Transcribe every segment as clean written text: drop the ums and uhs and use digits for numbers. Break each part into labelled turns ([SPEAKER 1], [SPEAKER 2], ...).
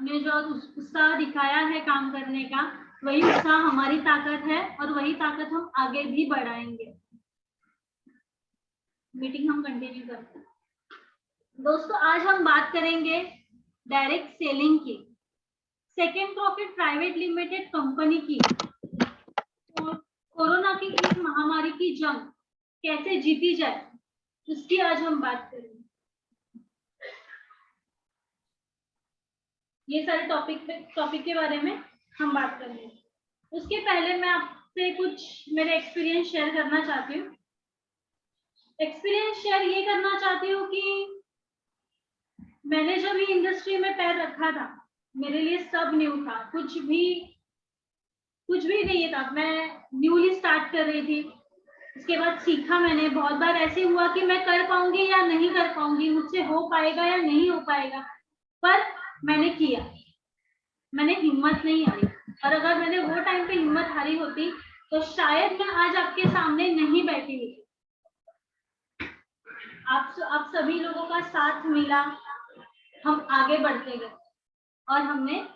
[SPEAKER 1] ने जो उत्साह दिखाया है काम करने का, वही उत्साह हमारी ताकत है और वही ताकत हम आगे भी बढ़ाएंगे। मीटिंग हम कंटिन्यू करते हैं। दोस्तों, आज हम बात करेंगे डायरेक्ट सेलिंग की, second profit private limited company की कोरोना की इस महामारी की जंग कैसे जीती जाए, उसकी आज हम बात करेंगे। ये सारे टॉपिक के बारे में हम बात करेंगे। उसके पहले मैं आपसे कुछ मेरे एक्सपीरियंस शेयर करना चाहती हूँ। एक्सपीरियंस शेयर ये करना चाहती हूँ कि मैंने जब ये इंडस्ट्री में पैर रखा था, मेरे लिए सब न्यू था, कुछ भी नहीं था। मैं न्यूली स्टार्ट कर रही थी। उसके बाद सीखा मैंने, बहुत बार ऐसे हुआ कि मैं कर पाऊंगी या नहीं कर पाऊंगी, मुझसे हो पाएगा या नहीं हो पाएगा, पर मैंने किया, मैंने हिम्मत नहीं हारी। और अगर मैंने वो टाइम पे हिम्मत हारी होती तो शायद मैं आज आपके सामने नहीं बैठी होती। आप सभी लोगों का साथ मिला, हम आगे बढ़ते गए और हमने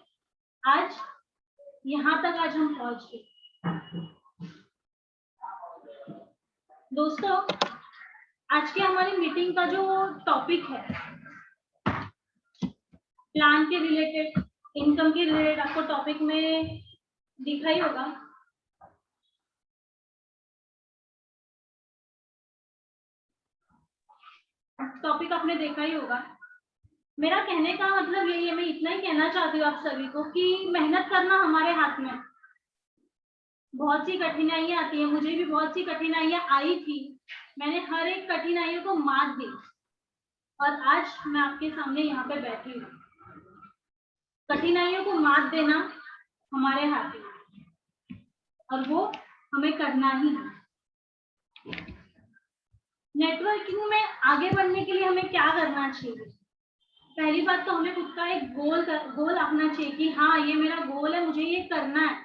[SPEAKER 1] आज यहाँ तक आज हम पहुंच गए। दोस्तों, आज के हमारी मीटिंग का जो टॉपिक है, प्लान के रिलेटेड, इनकम के रिलेटेड, आपको टॉपिक में दिखा ही होगा। टॉपिक आपने देखा ही होगा। मेरा कहने का मतलब यही है, मैं इतना ही कहना चाहती हूँ आप सभी को कि मेहनत करना हमारे हाथ में। बहुत सी कठिनाइयां आती है, मुझे भी बहुत सी कठिनाइयां आई थी, मैंने हर एक कठिनाइयों को मात दी और आज मैं आपके सामने यहाँ पे बैठी हूँ। कठिनाइयों को मात देना हमारे हाथ में और वो हमें करना ही है। नेटवर्किंग में आगे बढ़ने के लिए हमें क्या करना चाहिए? पहली बात तो हमें खुद का एक गोल अपना चाहिए कि हाँ, ये मेरा गोल है, मुझे ये करना है।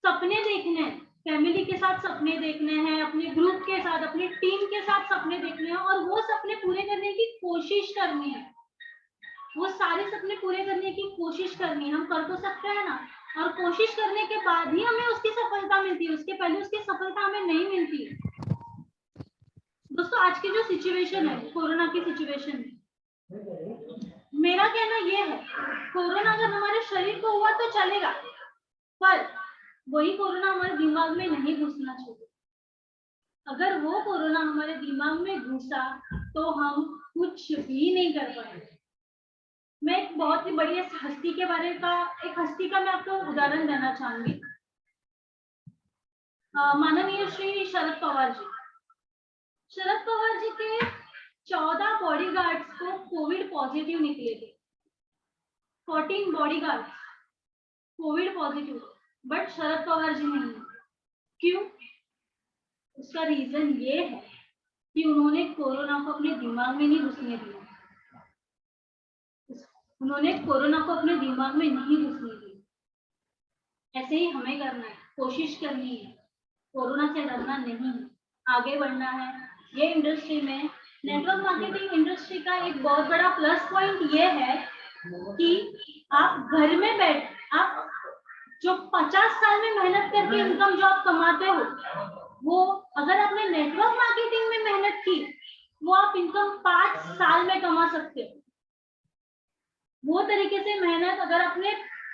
[SPEAKER 1] सपने देखने हैं, फैमिली के साथ सपने देखने हैं, अपने ग्रुप के साथ, अपनी टीम के साथ सपने देखने हैं और वो सपने पूरे करने की कोशिश करनी है। वो सारे सपने पूरे करने की कोशिश करनी है। हम कर तो सकते हैं ना, और कोशिश करने के बाद ही हमें उसकी सफलता मिलती है, उसके पहले उसकी सफलता हमें नहीं मिलती। दोस्तों, आज की जो सिचुएशन है, कोरोना की सिचुएशन है, मेरा कहना यह है, कोरोना अगर हमारे शरीर को हुआ तो चलेगा, पर वही कोरोना हमारे दिमाग में नहीं घुसना चाहिए। अगर वो कोरोना हमारे दिमाग में घुसा तो हम कुछ भी नहीं कर पाएंगे। मैं एक बहुत ही बड़ी हस्ती के बारे का, एक हस्ती का मैं आपको उदाहरण देना चाहूंगी। माननीय श्री शरद पवार जी। शरद पवार जी के 14 बॉडीगार्ड्स को कोविड पॉजिटिव निकले थे। 14 bodyguards Covid positive, but Sharad Pawar ji नहीं। क्यों? उसका रीजन ये है कि उन्होंने कोरोना को अपने दिमाग में नहीं घुसने दिया। उन्होंने कोरोना को अपने दिमाग में नहीं घुसने दिया। ऐसे ही हमें करना है, कोशिश करनी है, कोरोना से डरना नहीं, आगे बढ़ना है। ये इंडस्ट्री में, नेटवर्क मार्केटिंग इंडस्ट्री का एक बहुत बड़ा प्लस पॉइंट ये है कि आप घर में बैठ, आप जो 50 साल में मेहनत करके इनकम जो आप कमाते हो, वो अगर आपने नेटवर्क मार्केटिंग में मेहनत की, वो आप इनकम 5 साल में कमा सकते हो। वो तरीके से मेहनत अगर आपने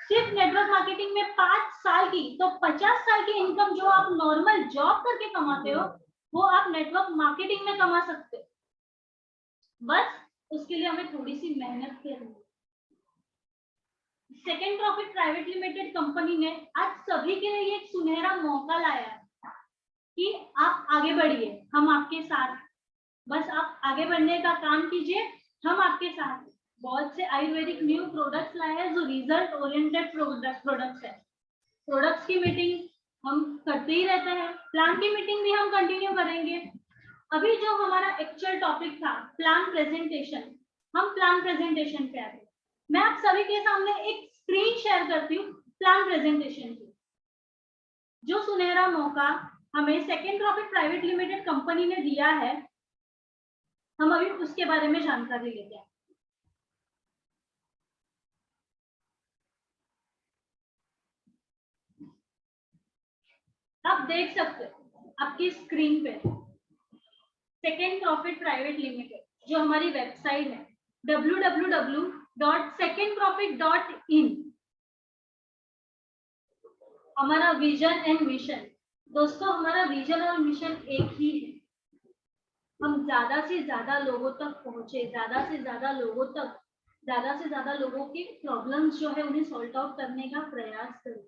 [SPEAKER 1] सिर्फ नेटवर्क मार्केटिंग में 5 साल की, तो 50 साल की इनकम जो आप नॉर्मल जॉब करके कमाते हो, वो आप नेटवर्क मार्केटिंग में कमा सकते हो। बस उसके लिए हमें थोड़ी सी मेहनत करनी है। Second profit private limited company ने आज सभी के लिए एक सुनहरा मौका लाया है कि आप आगे बढ़िए, हम आपके साथ। बस आप आगे बढ़ने का काम कीजिए, हम आपके साथ। बहुत से आयुर्वेदिक न्यू प्रोडक्ट्स लाए हैं जो रिजल्ट ओरिएंटेड प्रोडक्ट्स है। प्रोडक्ट्स की मीटिंग हम करते ही रहते हैं, प्लान की मीटिंग भी हम कंटिन्यू करेंगे। अभी जो हमारा एक्चुअल टॉपिक था प्लान प्रेजेंटेशन, हम प्लान प्रेजेंटेशन पे आते हैं। मैं आप सभी के सामने एक स्क्रीन शेयर करती हूँ प्लान प्रेजेंटेशन की। जो सुनहरा मौका हमें second profit private limited company ने दिया है, हम अभी उसके बारे में जानकारी लेते हैं। आप देख सकते हो आपकी स्क्रीन पे सेकेंड प्रॉफिट प्राइवेट लिमिटेड जो हमारी वेबसाइट है www.secondprofit.in। हमारा विजन एंड मिशन, दोस्तों हमारा विजन और मिशन एक ही है, हम ज्यादा से ज्यादा लोगों तक पहुंचे, ज्यादा से ज्यादा लोगों की प्रॉब्लम्स जो है उन्हें सॉल्व आउट करने का प्रयास करें।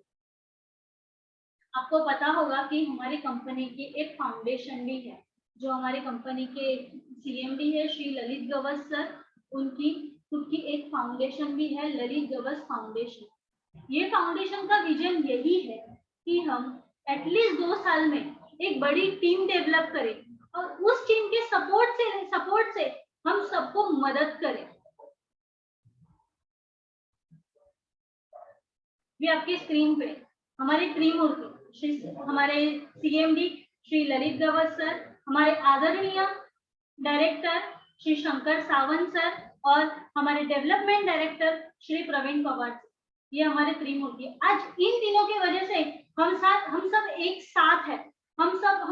[SPEAKER 1] आपको पता होगा कि हमारी कंपनी की एक फाउंडेशन भी है, जो हमारी कंपनी के सीएमडी है श्री ललित गवस सर, उनकी खुद की एक फाउंडेशन भी है, ललित गवस फाउंडेशन। ये फाउंडेशन का विजन यही है कि हम एटलीस्ट 2 साल में एक बड़ी टीम डेवलप करें और उस टीम के सपोर्ट से हम सबको मदद करें। भी आपकी स्क्रीन पे हमारे त्रिमूर्ति हमारे सीएमडी श्री ललित गवस सर, हमारे आदरणीय डायरेक्टर श्री शंकर सावंत सर और हमारे डेवलपमेंट डायरेक्टर श्री प्रवीण पवार, ये हमारे त्रिमूर्ति। आज इन तीनों की वजह से हम सब एक साथ है। हम सब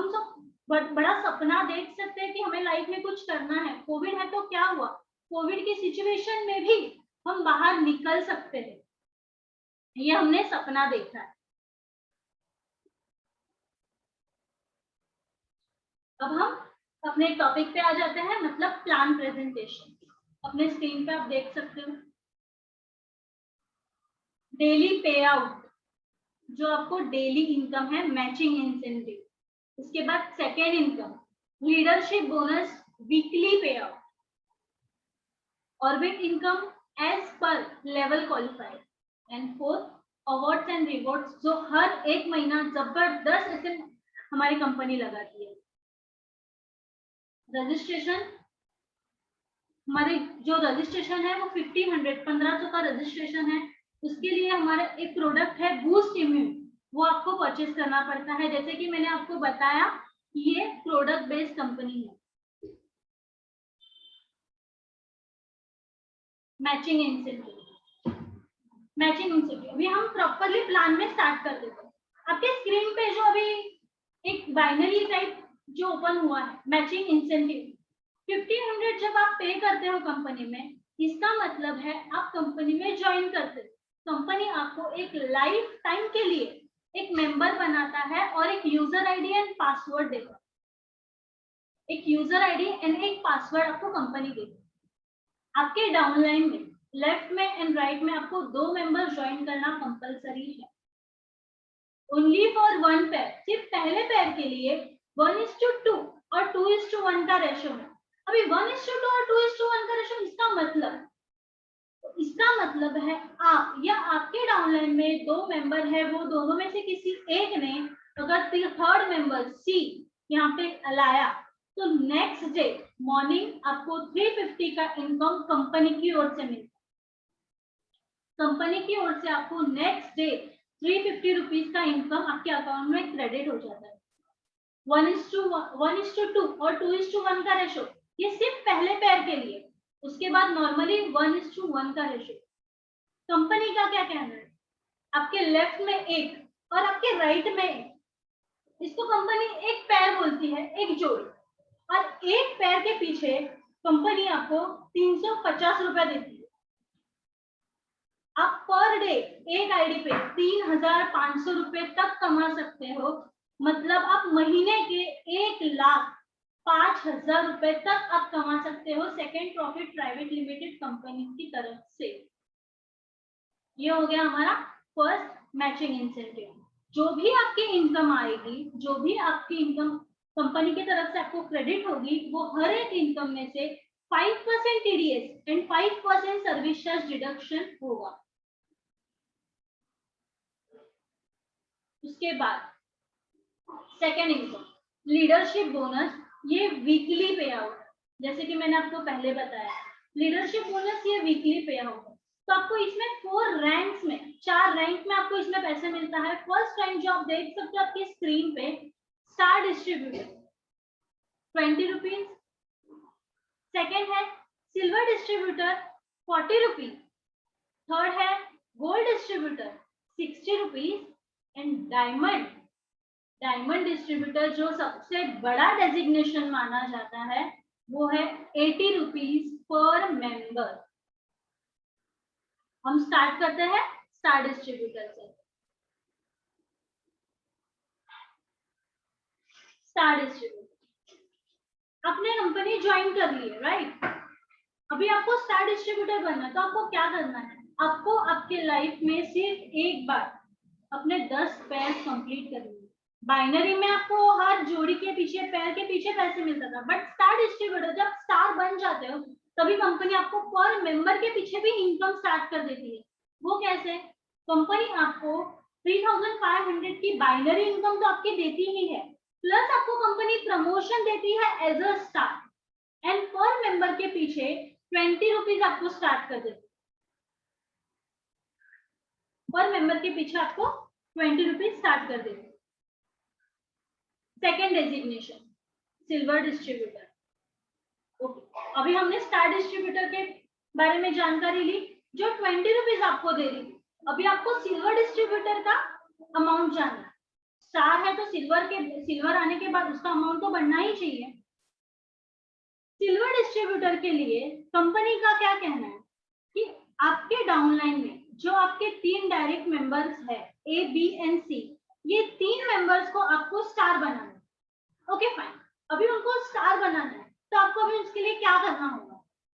[SPEAKER 1] बड़ा सपना देख सकते हैं कि हमें लाइफ में कुछ करना है। कोविड है तो क्या हुआ, कोविड की सिचुएशन में भी हम बाहर निकल सकते हैं, ये हमने सपना देखा है। अब हम अपने टॉपिक पे आ जाते हैं, मतलब प्लान प्रेजेंटेशन। अपने स्क्रीन पे आप देख सकते हो डेली पे आउट, जो आपको डेली इनकम है मैचिंग इंसेंटिव, उसके बाद second income leadership bonus weekly pay out, orbit income as per level qualified, and fourth awards and rewards, जो हर एक महीना जबरदस्त ऐसे हमारी कंपनी लगाती है। रजिस्ट्रेशन, हमारे जो रजिस्ट्रेशन है वो 1500 का रजिस्ट्रेशन है। उसके लिए हमारा एक प्रोडक्ट है बूस्ट इम्यून, वो आपको परचेज करना पड़ता है। जैसे कि मैंने आपको बताया कि ये प्रोडक्ट बेस्ड कंपनी है। मैचिंग इंसेंटिव अभी हम प्रॉपरली प्लान में स्टार्ट कर देते हैं। आपके स्क्रीन पे जो अभी एक बाइनरी टाइप जो ओपन हुआ है मैचिंग इंसेंटिव 1500 जब आप पे करते हो कंपनी में, इसका मतलब है आप कंपनी में ज्वाइन करते हो, कंपनी आपको एक लाइफ टाइम के लिए एक मेंबर बनाता है और एक यूजर आईडी एंड पासवर्ड देता है। एक यूजर आईडी एंड एक पासवर्ड आपको कंपनी देती है। आपके डाउनलाइन में लेफ्ट में एंड राइट में आपको 2 मेंबर ज्वाइन करना कंपलसरी है। ओनली फॉर 1 पेयर, सिर्फ पहले पेयर के लिए 1:2 और 2:1 का रेशो है। अभी 1:2 और 2:1 का रेशो, इसका मतलब है आप या आपके डाउनलाइन में 2 मेंबर है, वो दोनों में से किसी एक ने अगर थर्ड मेंबर सी यहाँ पे लाया तो नेक्स्ट डे मॉर्निंग आपको 350 का इनकम कंपनी की ओर से मिलता है। कंपनी की ओर से आपको नेक्स्ट डे 350 रुपीज का इनकम आपके अकाउंट में क्रेडिट हो जाता है। 1:2 और 2:1 का रेशो, ये सिर्फ पहले पेयर के लिए। उसके बाद नॉर्मली 1:1 का रेशो। कंपनी का क्या कहना है, आपके लेफ्ट में एक और आपके राइट में एक, इसको कंपनी एक पेयर बोलती है, एक जोड़ी, और एक पेयर के पीछे कंपनी आपको 350 रुपए देती है। आप पर डे एक आईडी पे 3500 रुपए तक कमा सकते हो, मतलब आप महीने के 1,05,000 रुपए तक आप कमा सकते हो second profit private limited company की तरफ से। ये हो गया हमारा फर्स्ट मैचिंग इंसेंटिव। जो भी आपकी इनकम आएगी, जो भी आपकी इनकम कंपनी की तरफ से आपको क्रेडिट होगी, वो हर एक इनकम में से 5% TDS and 5% service charge deduction होगा। उसके बाद सेकेंड इनकम लीडरशिप बोनस, ये वीकली पे आउट, जैसे कि मैंने आपको पहले बताया लीडरशिप बोनस ये वीकली पे आउट है। तो आपको इसमें 4 रैंक्स में, 4 रैंक में आपको इसमें पैसे मिलता है। फर्स्ट रैंक जो आप देख सकते हो आपकी स्क्रीन पे, स्टार डिस्ट्रीब्यूटर 20 रुपीज, सेकेंड है सिल्वर डिस्ट्रीब्यूटर 40 रुपीज, थर्ड है gold distributor 60 rupees, and diamond diamond distributor जो सबसे बड़ा डेजिग्नेशन माना जाता है वो है 80 रुपीज पर मेंबर। हम स्टार्ट करते हैं स्टार डिस्ट्रीब्यूटर से। स्टार डिस्ट्रीब्यूटर, आपने कंपनी ज्वाइन कर ली है, राइट? अभी आपको स्टार डिस्ट्रीब्यूटर बनना है, तो आपको क्या करना है? आपको आपके लाइफ में सिर्फ एक बार अपने 10 पैर कंप्लीट करने हैं। बाइनरी में आपको हर जोड़ी के पीछे, पैर के पीछे पैसे मिलता था, बट स्टार डिस्ट्रीब्यूटर जब स्टार बन जाते हो तभी कंपनी आपको पर मेंबर के पीछे भी इनकम स्टार्ट कर देती है। वो कैसे? कंपनी आपको 3500 की बाइनरी इनकम तो आपकी देती ही है, प्लस आपको कंपनी प्रमोशन देती है एज अ स्टार, एंड पर मेंबर के पीछे 20 रुपीज आपको स्टार्ट कर देती है। पर मेंबर के पीछे आपको 20 रुपीज स्टार्ट कर देती है। Second designation silver distributor. Okay, अभी हमने स्टार डिस्ट्रीब्यूटर के बारे में जानकारी ली जो 20 रुपीज आपको दे रही। अभी आपको सिल्वर डिस्ट्रीब्यूटर का अमाउंट जानना है। स्टार है तो सिल्वर आने के बाद उसका अमाउंट तो बढ़ना ही चाहिए। सिल्वर डिस्ट्रीब्यूटर के लिए कंपनी का क्या कहना है कि आपके डाउनलाइन में जो आपके 3 डायरेक्ट मेंबर्स है ए, बी एंड सी, ये 3 मेंबर्स को आपको स्टार बनाना है। ओके फाइन, अभी उनको स्टार बनाना है तो आपको अभी उसके लिए क्या करना होगा?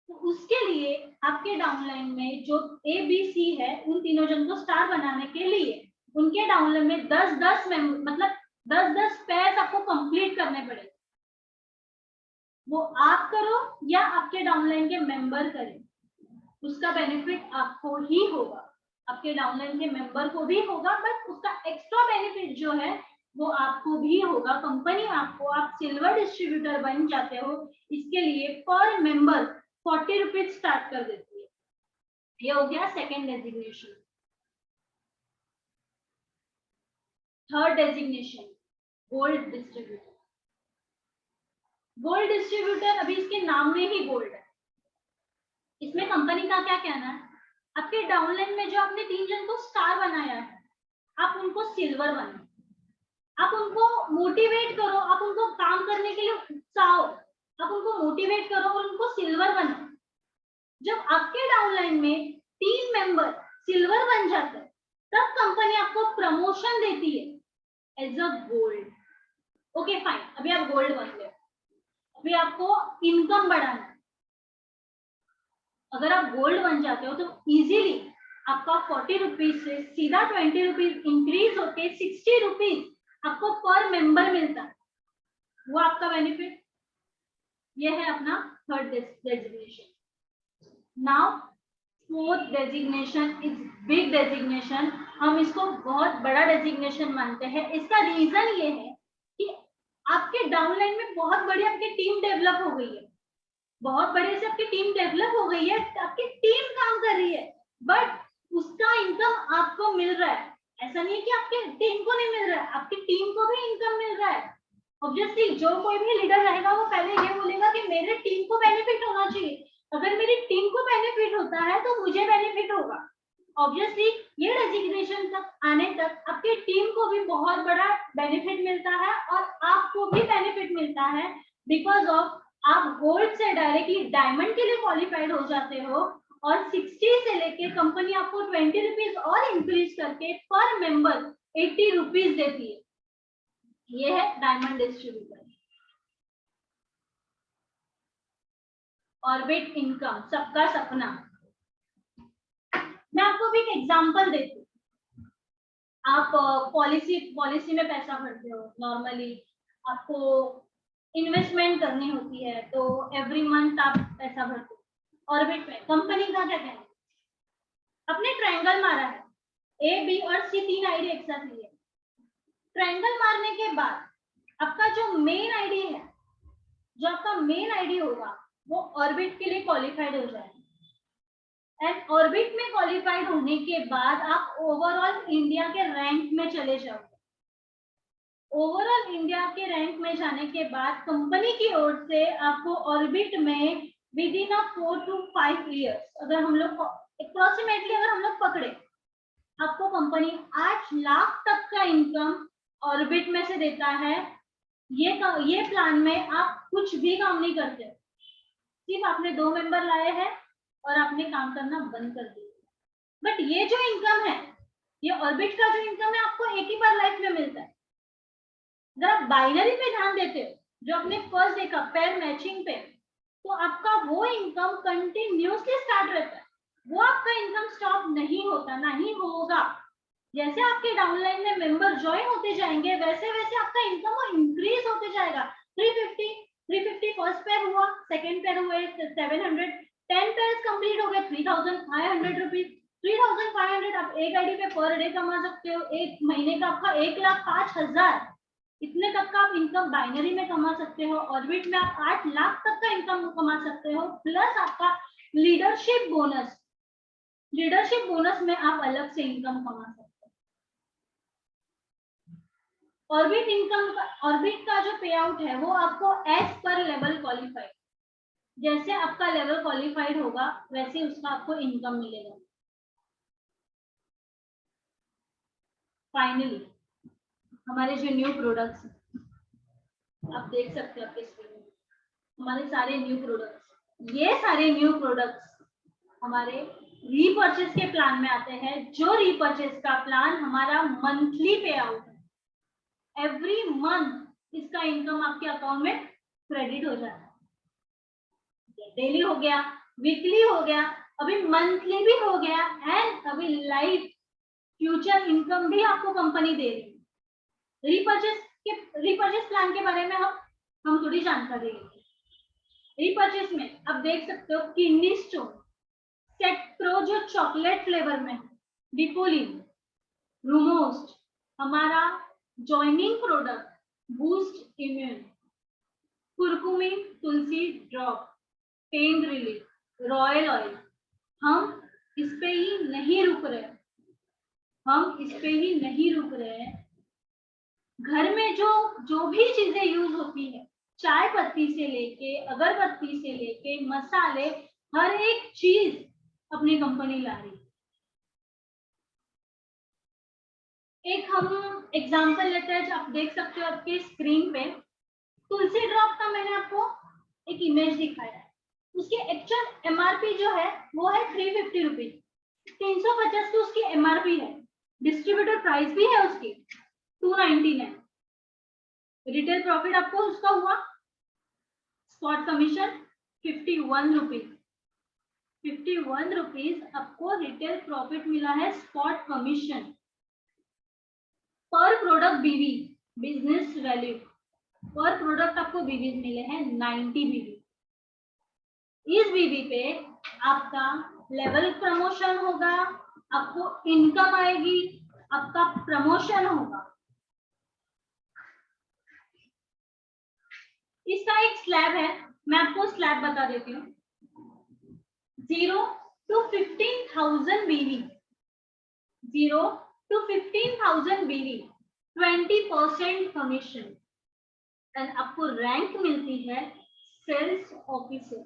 [SPEAKER 1] तो उसके लिए आपके डाउनलाइन में जो ए, बी, सी है, उन तीनों जन को स्टार बनाने के लिए उनके डाउनलाइन में 10-10 मतलब 10-10 पैर आपको कंप्लीट करने पड़ेंगे। वो आप करो या आपके डाउनलाइन के मेंबर करें, उसका बेनिफिट आपको ही होगा, आपके डाउनलाइन के मेंबर को भी होगा, बट उसका एक्स्ट्रा बेनिफिट जो है वो आपको भी होगा। कंपनी आपको, आप सिल्वर डिस्ट्रीब्यूटर बन जाते हो, इसके लिए पर मेंबर 40 रुपीज स्टार्ट कर देती है। ये हो गया second designation. Third designation gold distributor. Gold distributor, अभी इसके नाम में ही गोल्ड है। इसमें कंपनी का क्या कहना है? आपके डाउनलाइन में जो आपने 3 जन को स्टार बनाया है, आप उनको सिल्वर बनाओ, आप उनको मोटिवेट करो, आप उनको काम करने के लिए उकसाओ, आप उनको मोटिवेट करो और उनको सिल्वर बनाओ। जब आपके डाउनलाइन में 3 मेंबर सिल्वर बन जाते हैं तब कंपनी आपको प्रमोशन देती है as a gold. Okay fine, अभी आप गोल्ड बन गए, अभी आपको इनकम बढ़ाना है। अगर आप गोल्ड बन जाते हो तो इजीली आपका 40 रुपीज से सीधा 20 रुपीज इंक्रीज होके 60 रुपीज आपको पर मेंबर मिलता है, वो आपका बेनिफिट। ये है अपना third designation. Now fourth designation is big designation. हम इसको बहुत बड़ा डेजिग्नेशन मानते हैं। इसका रीजन ये है कि आपके डाउनलाइन में बहुत बड़ी आपकी टीम डेवलप हो गई है, बहुत बड़े से आपकी टीम डेवलप हो गई है, आपकी टीम काम कर रही है, बट उसका इनकम आपको मिल रहा है। ऐसा नहीं है कि आपके टीम को नहीं मिल रहा है, आपकी टीम को भी इनकम मिल रहा है। ऑब्वियसली जो कोई भी लीडर रहेगा वो पहले ये बोलेगा कि मेरे टीम को बेनिफिट होना चाहिए, अगर मेरी टीम को बेनिफिट होता है तो मुझे बेनिफिट होगा। ऑब्वियसली ये डेजिग्नेशन तक आने तक आपकी टीम को भी बहुत बड़ा बेनिफिट मिलता है और आपको भी बेनिफिट मिलता है, बिकॉज ऑफ आप गोल्ड से डायरेक्टली डायमंड के लिए क्वालिफाइड हो जाते हो और 60 से लेके कंपनी आपको 20 रुपीज और इंक्रीज करके पर मेंबर 80 रुपीज देती है। ये है डायमंड डिस्ट्रीब्यूटर। ऑर्बिट इनकम, सबका सपना। मैं आपको भी एक एग्जांपल देती हूँ। आप पॉलिसी में पैसा भरते हो, नॉर्मली आपको इन्वेस्टमेंट करनी होती है तो एवरी मंथ आप पैसा भरते हो। ऑर्बिट में कंपनी का क्या कहना है? अपने ट्रायंगल मारा है, ए, बी और सी 3 आईडी एक साथ लिए। ट्रायंगल मारने के बाद आपका जो मेन आईडी है, जो आपका मेन आईडी होगा वो ऑर्बिट के लिए क्वालिफाइड हो जाएगा। एंड ऑर्बिट में क्वालिफाइड होने के बाद आप ओवरऑल इंडिया के रैंक में चले जाओगे। ओवरऑल इंडिया के रैंक में जाने के बाद कंपनी की ओर से आपको ऑर्बिट में विद इन 4 to 5 years, अगर हम लोग अप्रोक्सीमेटली अगर हम लोग पकड़े, आपको कंपनी 8 लाख तक का इनकम ऑर्बिट में से देता है। ये प्लान में आप कुछ भी काम नहीं करते, सिर्फ आपने 2 मेंबर लाए हैं और आपने काम करना बंद कर दिया। बट ये जो इनकम है, ये ऑर्बिट का जो इनकम है, आपको एक ही बार लाइफ में मिलता है। अगर आप बाइनरी पे ध्यान देते हो, जो आपने फर्स्ट देखा पेयर मैचिंग पे, तो आपका वो इनकम कंटिन्यूसली स्टार्ट रहता है, वो आपका इनकम स्टॉप नहीं होता, नहीं होगा। जैसे आपके डाउनलाइन में मेंबर ज्वाइन होते जाएंगे, वैसे वैसे आपका इनकम वो इंक्रीज होते जाएगा। 350 फर्स्ट पेयर हुआ, सेकंड पेयर हुए 700, 10 पेयर्स कंप्लीट हो गए 3500 रुपीज। 3500 आप एक आईडी पे पर डे कमा सकते हो। एक महीने का आपका 1,05,000, इतने तक का आप इनकम बाइनरी में कमा सकते हो। ऑर्बिट में आप 8 लाख तक का इनकम कमा सकते हो, प्लस आपका लीडरशिप बोनस में आप अलग से इनकम कमा सकते हो। ऑर्बिट का जो पे आउट है वो आपको एज पर लेवल क्वालिफाइड, जैसे आपका लेवल क्वालिफाइड होगा वैसे उसका आपको इनकम मिलेगा। फाइनली हमारे जो न्यू प्रोडक्ट्स आप देख सकते हो आपके स्क्रीन में, हमारे सारे न्यू प्रोडक्ट्स, ये सारे न्यू प्रोडक्ट्स हमारे रीपर्चेज के प्लान में आते हैं। जो रीपर्चेज का प्लान हमारा मंथली पे आउट है, एवरी मंथ इसका इनकम आपके अकाउंट में क्रेडिट हो जाता है। डेली हो गया, वीकली हो गया, अभी मंथली भी हो गया, एंड अभी लाइफ फ्यूचर इनकम भी आपको कंपनी दे रही है। रीपर्चेज प्लान के बारे में हम थोड़ी जानकारी देंगे। रीपर्चेज में आप देख सकते हो किडनी स्टोन सेट प्रो जो चॉकलेट फ्लेवर में है, डिपोलिन, रूमोस्ट, हमारा joining product boost immune, curcumin Tulsi drop, pain relief, royal oil, हम इस पे ही नहीं रुक रहे हैं। घर में जो भी चीजें यूज होती है, चाय पत्ती से लेके अगरबत्ती से लेके मसाले, हर एक चीज अपनी कंपनी ला रही है। एक हम एग्जांपल लेते हैं, जो आप देख सकते हो आपके स्क्रीन पे, तुलसी ड्रॉप का मैंने आपको एक इमेज दिखाया है। उसकी एक्चुअल एमआरपी जो है वो है 350 रुपीज, 350 तो उसकी एमआरपी है, डिस्ट्रीब्यूटर प्राइस भी है उसकी 299। रिटेल प्रॉफिट आपको उसका हुआ, स्पॉट कमीशन 51 रुपीज, 51 रुपीज आपको रिटेल प्रॉफिट मिला है स्पॉट कमीशन। पर प्रोडक्ट बीवी बिजनेस वैल्यू, पर प्रोडक्ट आपको बीवी मिले हैं 90 बीवी। इस बीवी पे आपका लेवल प्रमोशन होगा, आपको इनकम आएगी, आपका प्रमोशन होगा। इसका एक स्लैब है, मैं आपको स्लैब बता देती हूँ। 0 to 15,000 BV, 0 to 15,000 BV 20% commission, and आपको रैंक मिलती है sales officer.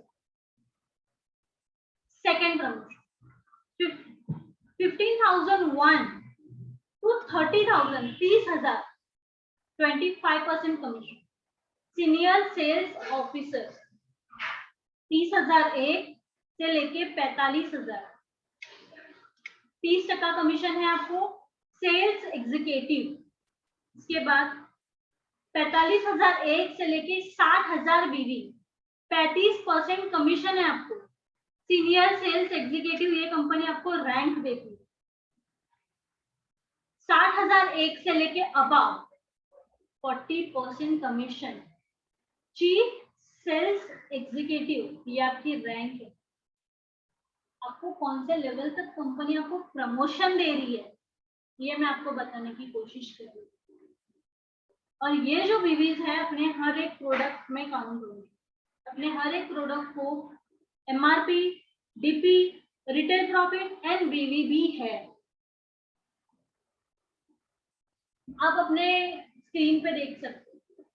[SPEAKER 1] Second promotion 15,001 to 30,000, 30,000 25% commission, senior sales officer 30,001 से लेके 45,000, 30% कमीशन है आपको। सेल्स एग्जीक्यूटिव, इसके बाद 45,001 से लेके 60,000 बीवी 35% कमीशन है आपको। सीनियर सेल्स एग्जीक्यूटिव ये कंपनी आपको रैंक देती है। 60,001 से लेके above 40% commission. Chief sales executive ये आपकी रैंक है। आपको कौन से लेवल तक कंपनी आपको प्रमोशन दे रही है, ये मैं आपको बताने की कोशिश कर रही हूँ। और ये जो बीवीज है अपने हर एक प्रोडक्ट में काउंट होंगे, अपने हर एक प्रोडक्ट को MRP, DP, retail profit and बीवी भी है। आप अपने स्क्रीन पे देख सकते हो,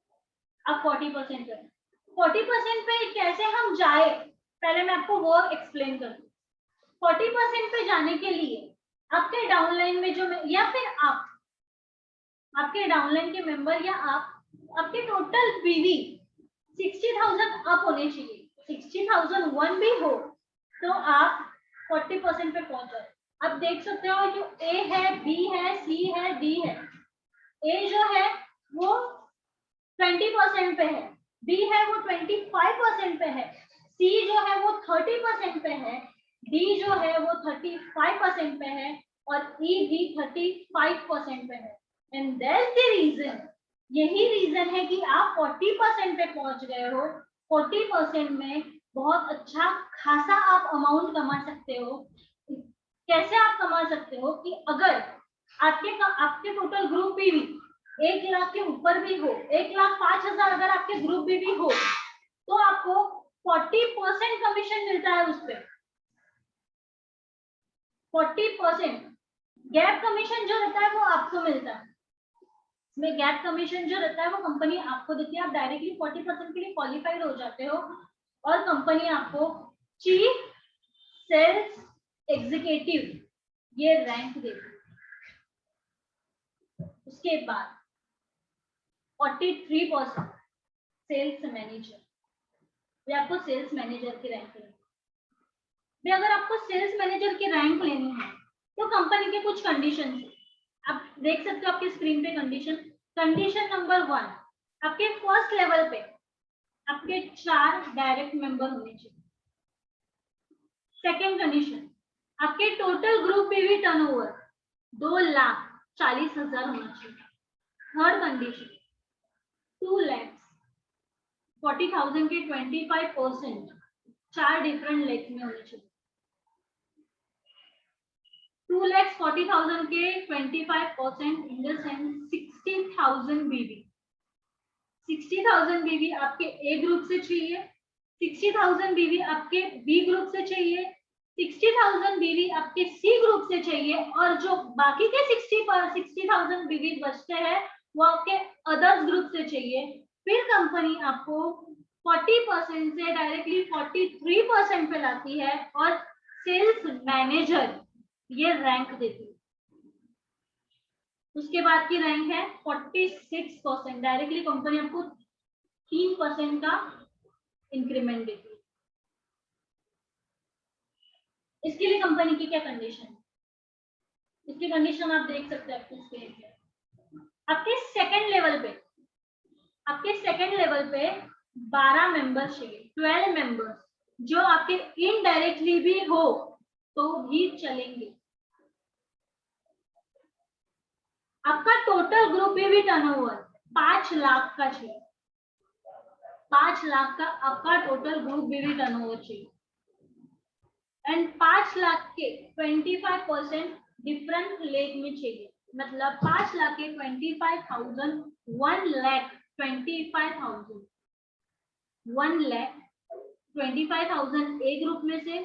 [SPEAKER 1] आप 40% करें। 40% पे कैसे हम जाए, पहले मैं आपको वो एक्सप्लेन कर दूं। 40% पे जाने के लिए आपके डाउनलाइन में जो, या फिर आप आपके डाउनलाइन के मेंबर या आपके टोटल बीवी 60,000 अप होने चाहिए। 60,001 भी हो तो आप 40% पे पहुंच जाए। आप देख सकते हो जो ए है, बी है, सी है, डी है। ए जो है वो 20% पे है, बी है वो 25% पे है, सी जो है वो 30% पे है, डी जो है वो 35% पे है और ई भी 35% पे है। एंड दैट्स द रीजन, यही रीजन है कि आप 40% पे पहुंच गए हो। 40% में बहुत अच्छा खासा आप अमाउंट कमा सकते हो। कैसे आप कमा सकते हो कि अगर आपके टोटल ग्रुप भी 1 लाख के ऊपर भी हो, 1,05,000 अगर आपके ग्रुप भी हो तो आपको 40% कमीशन मिलता है उस पर। 40% गैप कमीशन जो रहता है वो आपको मिलता है। इसमें गैप कमीशन जो रहता है वो कंपनी आपको देती है। आप डायरेक्टली 40% के लिए क्वालिफाइड हो जाते हो और कंपनी आपको चीफ सेल्स एग्जीक्यूटिव ये रैंक देती है। उसके बाद 43% सेल्स मैनेजर, ये आपको सेल्स मैनेजर की रैंक लेनी है। अगर आपको सेल्स मैनेजर की रैंक लेनी है तो कंपनी के कुछ कंडीशन है, आप देख सकते हो आपकी स्क्रीन पे कंडीशन। कंडीशन नंबर 1, आपके फर्स्ट लेवल पे आपके 4 डायरेक्ट मेंबर होने चाहिए। सेकेंड कंडीशन, आपके टोटल ग्रुप पीवी टर्नओवर 2,40,000 होना चाहिए। थर्ड कंडीशन, 2,40,000 के 25% 4 डिफरेंट लेग में होने चाहिए। 2,40,000 के 25% इन द सेंस 60,000 बीबी। 60,000 बीबी आपके ए ग्रुप से चाहिए, 60,000 बीबी आपके बी ग्रुप से चाहिए, 60,000 बीबी आपके सी ग्रुप से चाहिए और जो बाकी के 60,000 बीबी बचते हैं वो आपके अदर्स ग्रुप से चाहिए। फिर कंपनी आपको 40% से डायरेक्टली 43% पे लाती है और सेल्स मैनेजर ये रैंक देती है। उसके बाद की रैंक है 46%, डायरेक्टली कंपनी आपको 3% का इंक्रीमेंट देती है। इसके लिए कंपनी की क्या कंडीशन है, इसकी कंडीशन आप देख सकते हैं आपकी स्क्रीन पे। आपके सेकंड लेवल पे 12 मेंबर्स चाहिए, 12 मेंबर्स जो आपके इनडायरेक्टली भी हो तो भी चलेंगे। आपका टोटल ग्रुप भी टर्नओवर 5 लाख का चाहिए। 5 लाख का आपका टोटल ग्रुप भी टर्नओवर चाहिए एंड 5 लाख के 25% डिफरेंट लेग में चाहिए। मतलब 5 लाख के 25,000 1,25,000 1,25,000 ए ग्रुप में से,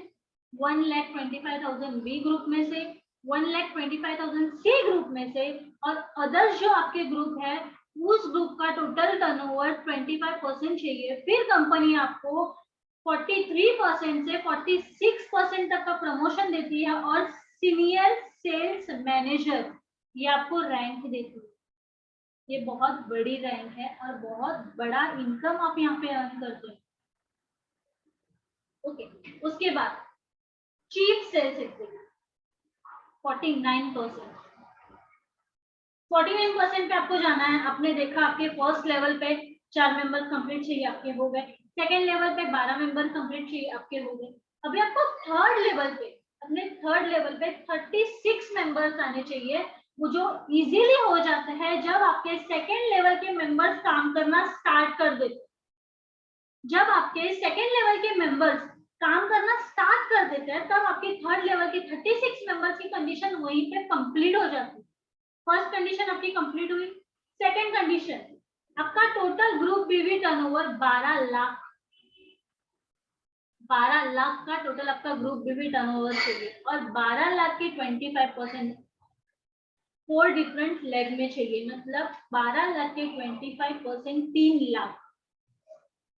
[SPEAKER 1] 1,25,000 बी ग्रुप में से, 1,25,000 सी ग्रुप में से और अदर्स जो आपके ग्रुप है उस ग्रुप का टोटल टर्नओवर 25% चाहिए। फिर कंपनी आपको 43% से 46% तक का प्रमोशन देती है और सीनियर सेल्स मैनेजर ये आपको रैंक देती है। ये बहुत बड़ी रैंक है और बहुत बड़ा इनकम आप यहाँ पे अर्न करते हैं। ओके, उसके बाद चीफ सेल्स एग्जीक्यूटिव 49%। 49% पे आपको जाना है। आपने देखा आपके फर्स्ट लेवल पे 4 मेंबर कंप्लीट चाहिए, आपके हो गए। सेकेंड लेवल पे 12 मेंबर कंप्लीट चाहिए, आपके हो गए। अभी आपको थर्ड लेवल पे 36 मेंबर्स आने चाहिए, वो जो इजीली हो जाता है जब आपके सेकेंड लेवल के मेंबर्स काम करना स्टार्ट कर देते। जब आपके सेकेंड लेवल के मेंबर्स काम करना स्टार्ट कर देते हैं तब आपके थर्ड लेवल के 36 मेंबर्स की कंडीशन वहीं पे कंप्लीट हो जाती है। फर्स्ट कंडीशन आपकी कंप्लीट हुई। सेकेंड कंडीशन, आपका टोटल ग्रुप बीवी टर्नओवर 12 लाख का टोटल आपका ग्रुप बीवी टर्नओवर चाहिए और 12 लाख के 25% 4 डिफरेंट लेग में चाहिए। मतलब 12 लाख के 25% 3 लाख।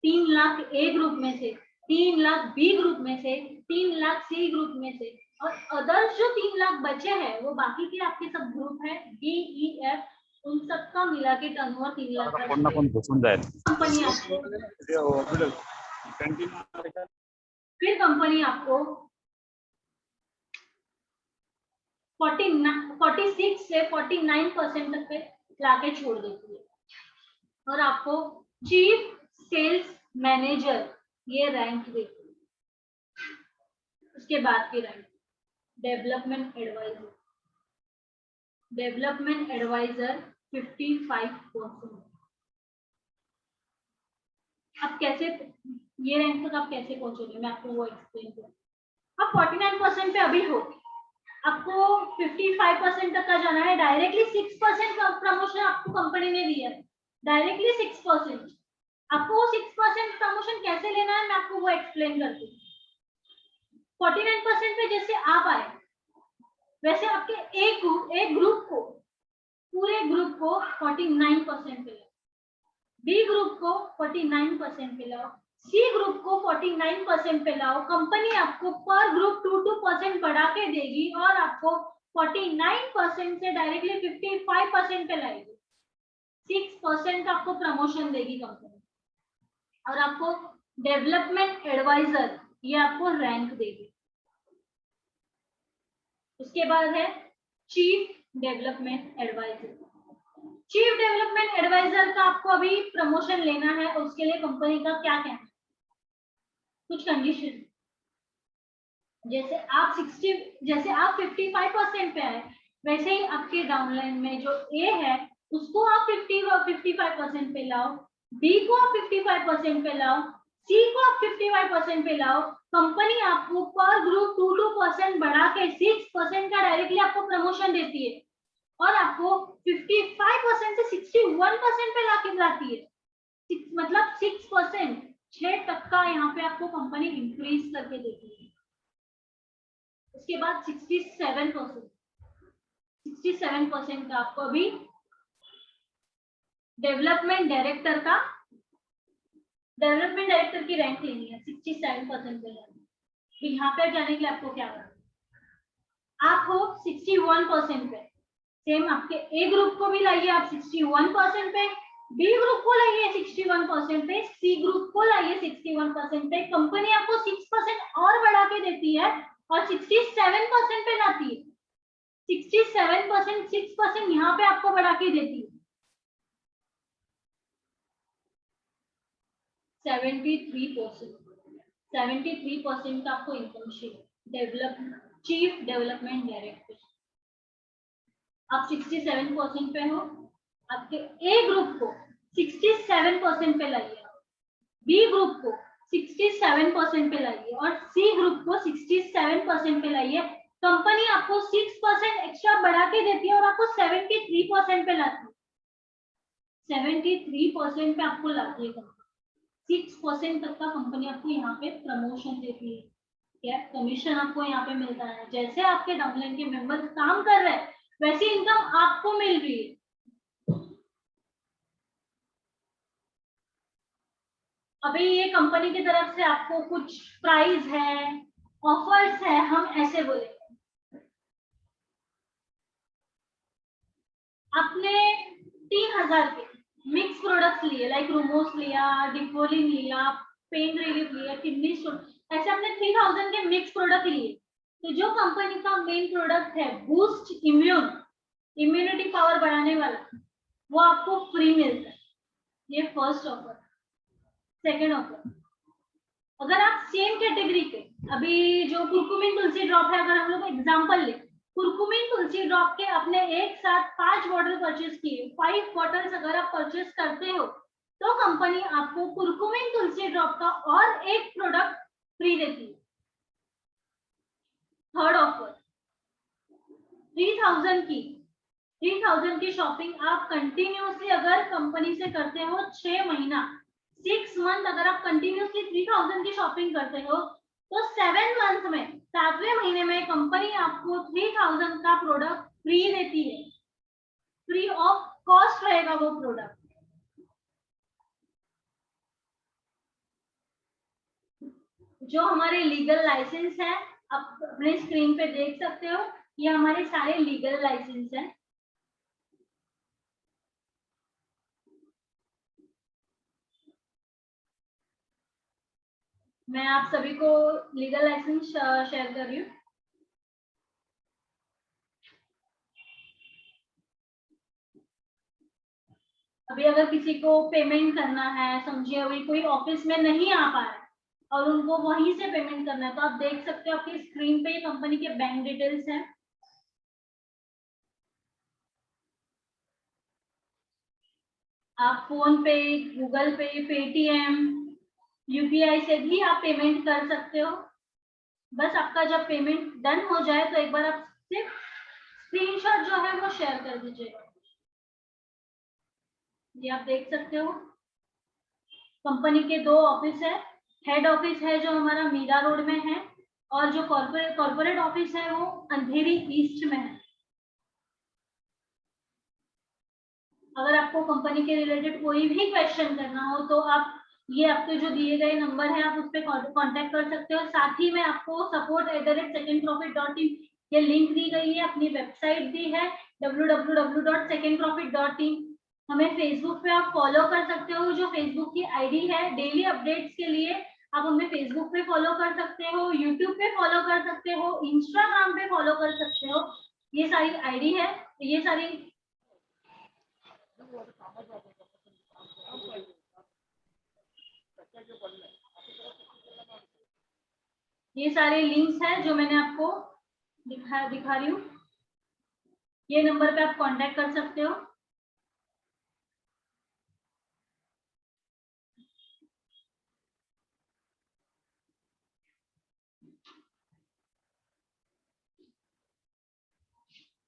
[SPEAKER 1] 3 लाख ए ग्रुप में से, 3 लाख बी ग्रुप में से, 3 लाख सी ग्रुप में से और अदर्स जो 3 लाख बचे हैं वो बाकी के आपके सब ग्रुप है बी ई एफ, उन सबका मिला के टर्नओवर 3 लाख का
[SPEAKER 2] कंपनी
[SPEAKER 1] फिर कंपनी आपको 46 से 49% तक पे लाके छोड़ देती है और आपको चीफ सेल्स मैनेजर ये रैंक देती है। उसके बाद की रैंक डेवलपमेंट एडवाइजर 55%। अब कैसे ये रैंक तक आप कैसे पहुंचोगे, मैं आपको वो एक्सप्लेन करूँ। आप 49% पे अभी हो, आपको 55% तक का जाना है। डायरेक्टली 6% प्रमोशन आपको कंपनी ने दिया है, डायरेक्टली 6%। आपको वो 6% प्रमोशन कैसे लेना है मैं आपको वो एक्सप्लेन करती हूँ। 49% पे जैसे आप आए वैसे आपके एक ग्रुप को, पूरे ग्रुप को 49% पे लाओ, बी ग्रुप को 49% पे लाओ, सी ग्रुप को 49% पे लाओ। कंपनी आपको पर ग्रुप 2% बढ़ा के देगी और आपको 49% से डायरेक्टली 55% पे लाएगी। 6% आपको प्रमोशन देगी कंपनी और आपको डेवलपमेंट एडवाइजर ये आपको रैंक देगी। उसके बाद है chief development advisor. Chief development advisor का आपको अभी प्रमोशन लेना है, उसके लिए कंपनी का क्या कहना है, कुछ कंडीशन। जैसे आप 55% पे आए वैसे ही आपके डाउनलाइन में जो ए है उसको आप 55% पे लाओ, बी को आप 55% पे लाओ, सी को आप 55% पे लाओ। कंपनी आपको पर ग्रुप 2% बढ़ा के 6% का डायरेक्टली आपको प्रमोशन देती है और आपको 55% से 61% पे लाके लाती है। मतलब 6%, 6% यहाँ पे आपको कंपनी इंक्रीज करके देती है। उसके बाद 67% का आपको अभी डेवलपमेंट डायरेक्टर की रैंक लेनी है। 67% पे तो यहाँ पे जाने के लिए आपको क्या करना, आप हो 61% पे, सेम आपके ए ग्रुप को भी लाइए आप 61% पे, बी ग्रुप को लाइए 61% पे, सी ग्रुप को लाइए 61% पे। कंपनी आपको 6% और बढ़ा के देती है और 67% पे लाती है। 67%, 6% यहाँ पे आपको बढ़ा के देती है। 73% का आपको इंटर्नशिप चीफ डेवलपमेंट डायरेक्टर। आप 67% पे हो, आपके ए ग्रुप को 67% पे लाइए, बी ग्रुप को 67% पे लाइए और सी ग्रुप को 67% पे लाइए। कंपनी आपको 6% एक्स्ट्रा बढ़ा के देती है और आपको 73% पे लाती है। 73% पे आपको लाती है कंपनी। 6% तक का कंपनी आपको यहाँ पे प्रमोशन देती है, क्या कमीशन आपको यहाँ पे मिलता है। जैसे आपके डाउनलाइन के मेंबर्स काम कर रहे हैं वैसी इनकम आपको मिल रही है। अभी ये कंपनी की तरफ से आपको कुछ प्राइस है, ऑफर्स है, हम ऐसे बोलेंगे। आपने 3000 के मिक्स प्रोडक्ट्स लिए, लाइक रूमोस लिया, डिकोलिन लिया, पेन रिलीफ लिया, किडनी स्टोन, ऐसे आपने 3000 के मिक्स प्रोडक्ट लिए। तो जो कंपनी का मेन प्रोडक्ट है बूस्ट इम्यूनिटी पावर बढ़ाने वाला, वो आपको फ्री मिलता है। ये फर्स्ट ऑफर। सेकेंड ऑफर, अगर आप सेम कैटेगरी के, अभी जो कुरकुमिन तुलसी ड्रॉप है, अगर हम लोग एग्जांपल ले, कुरकुमिन तुलसी ड्रॉप के अपने एक साथ 5 बॉटल परचेज किए, 5 बॉटल्स अगर आप परचेज करते हो तो कंपनी आपको कुरकुमिन तुलसी ड्रॉप का और एक प्रोडक्ट फ्री देती है। थर्ड ऑफर, 3000 की शॉपिंग आप कंटिन्यूसली अगर कंपनी से करते हो 6 महीना, 6 मंथ अगर आप कंटिन्यूसली 3000 की शॉपिंग करते हो तो 7 मंथ में, 7वें महीने में कंपनी आपको 3000 का प्रोडक्ट फ्री देती है। फ्री ऑफ कॉस्ट रहेगा वो प्रोडक्ट। जो हमारे लीगल लाइसेंस है, आप अपने स्क्रीन पे देख सकते हो, ये हमारे सारे लीगल लाइसेंस हैं। मैं आप सभी को लीगल लाइसेंस शेयर कर रही हूँ। अभी अगर किसी को पेमेंट करना है, समझिए अभी कोई ऑफिस में नहीं आ पा रहा है और उनको वहीं से पेमेंट करना है, तो आप देख सकते हो आपकी स्क्रीन पे ये कंपनी के बैंक डिटेल्स हैं। आप फोन पे, गूगल पे, पेटीएम, यूपीआई से भी आप पेमेंट कर सकते हो। बस आपका जब पेमेंट डन हो जाए तो एक बार आप सिर्फ स्क्रीनशॉट जो है वो शेयर कर दीजिएगा। ये आप देख सकते हो कंपनी के 2 ऑफिस है। हेड ऑफिस है जो हमारा मीरा रोड में है और जो कॉर्पोरेट ऑफिस है वो अंधेरी ईस्ट में है। अगर आपको कंपनी के रिलेटेड कोई भी क्वेश्चन करना हो तो आप ये आपके जो दिए गए नंबर है आप उस पर कॉन्टेक्ट कर सकते हो। साथ ही में आपको support@secondprofit.in ये लिंक दी गई है, अपनी वेबसाइट दी है www.secondprofit.in। हमें फेसबुक पे आप फॉलो कर सकते हो, जो फेसबुक की आईडी है डेली अपडेट्स के लिए आप हमें फेसबुक पे फॉलो कर सकते हो, यूट्यूब पे फॉलो कर सकते हो, इंस्टाग्राम पे फॉलो कर सकते हो। ये सारी आईडी है, ये सारी लिंक्स हैं जो मैंने आपको दिखा रही हूँ। ये नंबर पे आप कांटेक्ट कर सकते हो।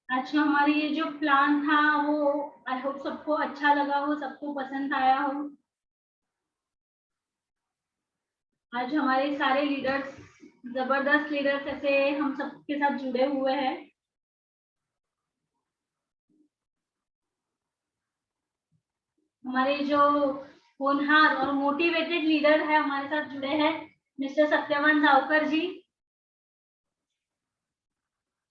[SPEAKER 1] अच्छा, हमारी ये जो प्लान था वो आई होप सबको अच्छा लगा हो, सबको पसंद आया हो। आज हमारे सारे लीडर्स, जबरदस्त लीडर्स ऐसे हम सबके साथ जुड़े हुए हैं। हमारे जो होनहार और मोटिवेटेड लीडर है हमारे साथ जुड़े हैं मिस्टर सत्यवान जावकर जी।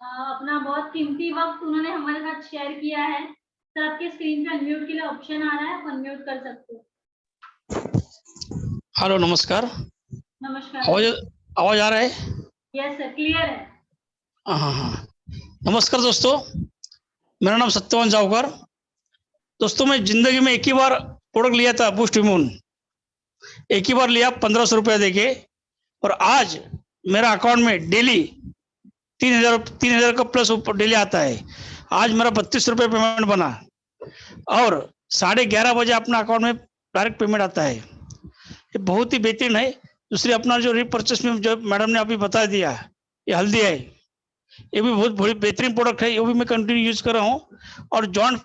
[SPEAKER 1] अपना बहुत कीमती वक्त उन्होंने हमारे साथ शेयर किया है। सर आपके स्क्रीन पे अनम्यूट के लिए ऑप्शन आ रहा है, आप अनम्यूट कर सकते हो।
[SPEAKER 3] हेलो, नमस्कार।
[SPEAKER 1] नमस्कार।
[SPEAKER 3] आवाज आ रहा है?
[SPEAKER 1] यस सर, क्लियर है।
[SPEAKER 3] हाँ। नमस्कार दोस्तों, मेरा नाम सत्यवान जावकर। दोस्तों, मैं जिंदगी में एक ही बार प्रोडक्ट लिया था, बूस्ट इम्यून। एक ही बार लिया 1500 रुपया देके, और आज मेरा अकाउंट में डेली 3000 का प्लस ऊपर डेली आता है। आज मेरा 32 रुपये पेमेंट बना और 11:30 बजे अपना अकाउंट में डायरेक्ट पेमेंट आता है। ये बहुत ही बेहतरीन है। दूसरी अपना जो रीपर्चेस में जो मैडम ने अभी बता दिया, ये हल्दी है, ये भी बहुत बड़ी बेहतरीन प्रोडक्ट है। ये भी मैं कंटिन्यू यूज कर रहा हूँ। और जॉइंट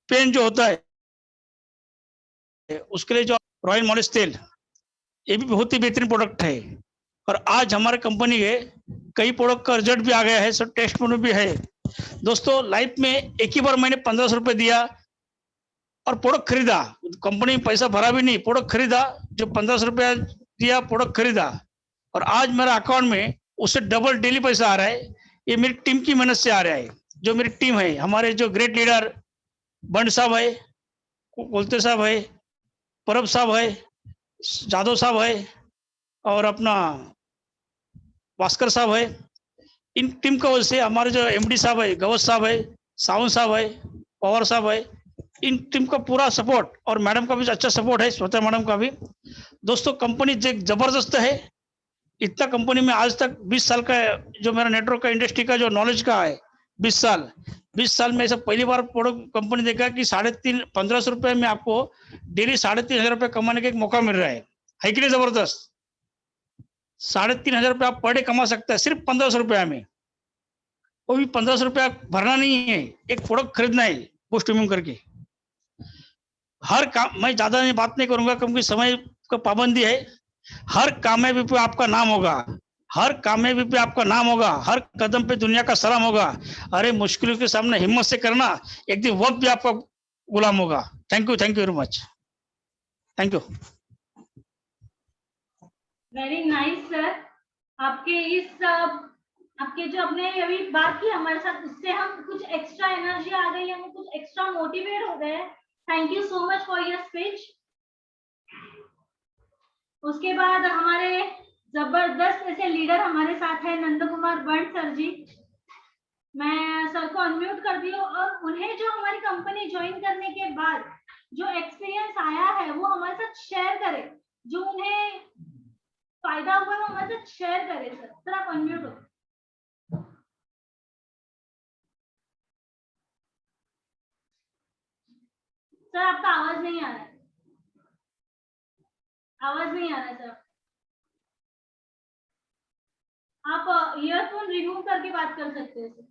[SPEAKER 3] पेन जो होता है उसके लिए जो रॉयल मॉलिश तेल, ये भी बहुत ही बेहतरीन प्रोडक्ट है। और आज हमारे कंपनी के कई प्रोडक्ट का रिजल्ट भी आ गया है, सब टेस्ट में भी है। दोस्तों, लाइफ में एक ही बार मैंने 1500 रुपये दिया और प्रोडक्ट खरीदा। कंपनी में पैसा भरा भी नहीं, प्रोडक्ट खरीदा। जो 1500 रुपया दिया, प्रोडक्ट खरीदा, और आज मेरा अकाउंट में उससे डबल डेली पैसा आ रहा है। ये मेरी टीम की मेहनत से आ रहा है। जो मेरी टीम है, हमारे जो ग्रेट लीडर बंड साहब है, कोलते साहब है, परब साहब है, जादव साहब है, और अपना भास्कर साहब है। इन टीम का वजह से हमारे जो एमडी साहब है, गवत साहब है, सावंत साहब है, पवार साहब है, इन टीम का पूरा सपोर्ट, और मैडम का भी अच्छा सपोर्ट है, स्वतः मैडम का भी। दोस्तों, कंपनी जबरदस्त है। इतना कंपनी में आज तक 20 साल का जो मेरा नेटवर्क का इंडस्ट्री का जो नॉलेज का है, 20 साल में ऐसा पहली बार प्रोडक्ट कंपनी देखा कि 1500 रुपए में आपको डेली 3500 रुपए कमाने का एक मौका मिल रहा है कि नहीं? जबरदस्त। 3500 रुपये आप पर डे कमा सकता है सिर्फ 1500 रुपया में। वो भी 1500 रुपया भरना नहीं है, एक प्रोडक्ट खरीदना है पोस्ट प्रीमियम करके। हर काम, मैं ज्यादा बात नहीं करूंगा क्योंकि समय का पाबंदी है। हर कामयाबी पे आपका नाम होगा, हर कामयाबी पे आपका नाम होगा, हर कदम पे दुनिया का सलाम होगा। अरे मुश्किलों के सामने हिम्मत से करना, एक दिन वक्त भी आपका गुलाम होगा। Thank you very much. Thank you.
[SPEAKER 1] Very nice sir. आपके जो आपने अभी बात की हमारे साथ, उससे हम कुछ एक्स्ट्रा एनर्जी आ गई, हम कुछ एक्स्ट्रा मोटिवेट हो गए। Thank you so much for your speech. उसके बाद हमारे जबरदस्त ऐसे लीडर हमारे साथ है नंद कुमार बंट सर जी। मैं सर को अनम्यूट कर दी हूँ और उन्हें जो हमारी कंपनी ज्वाइन करने के बाद जो एक्सपीरियंस आया है वो हमारे साथ शेयर करे, जो उन्हें फायदा हुआ है वो हमारे साथ शेयर करे। सर आप अनम्यूट हो। सर आपका आवाज नहीं आ रहा है, आवाज नहीं आ रहा है सर। आप ईयरफोन रिमूव करके बात कर सकते हैं सर।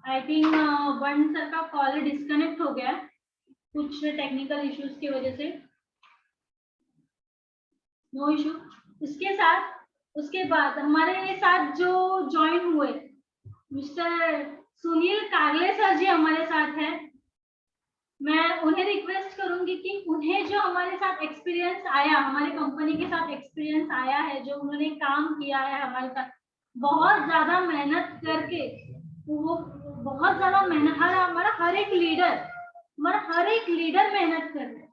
[SPEAKER 1] आई थिंक बंट सर का कॉल डिस्कनेक्ट हो गया कुछ टेक्निकल इश्यूज की वजह से। No issue. उसके बाद हमारे साथ जो ज्वाइन हुए मिस्टर सुनील कागले सर जी हमारे साथ हैं। मैं उन्हें रिक्वेस्ट करूंगी कि उन्हें जो हमारे साथ एक्सपीरियंस आया, हमारी कंपनी के साथ एक्सपीरियंस आया है, जो उन्होंने काम किया है हमारे साथ बहुत ज्यादा मेहनत करके, वो बहुत ज्यादा मेहनत, हमारा हर एक लीडर मेहनत कर रहे हैं।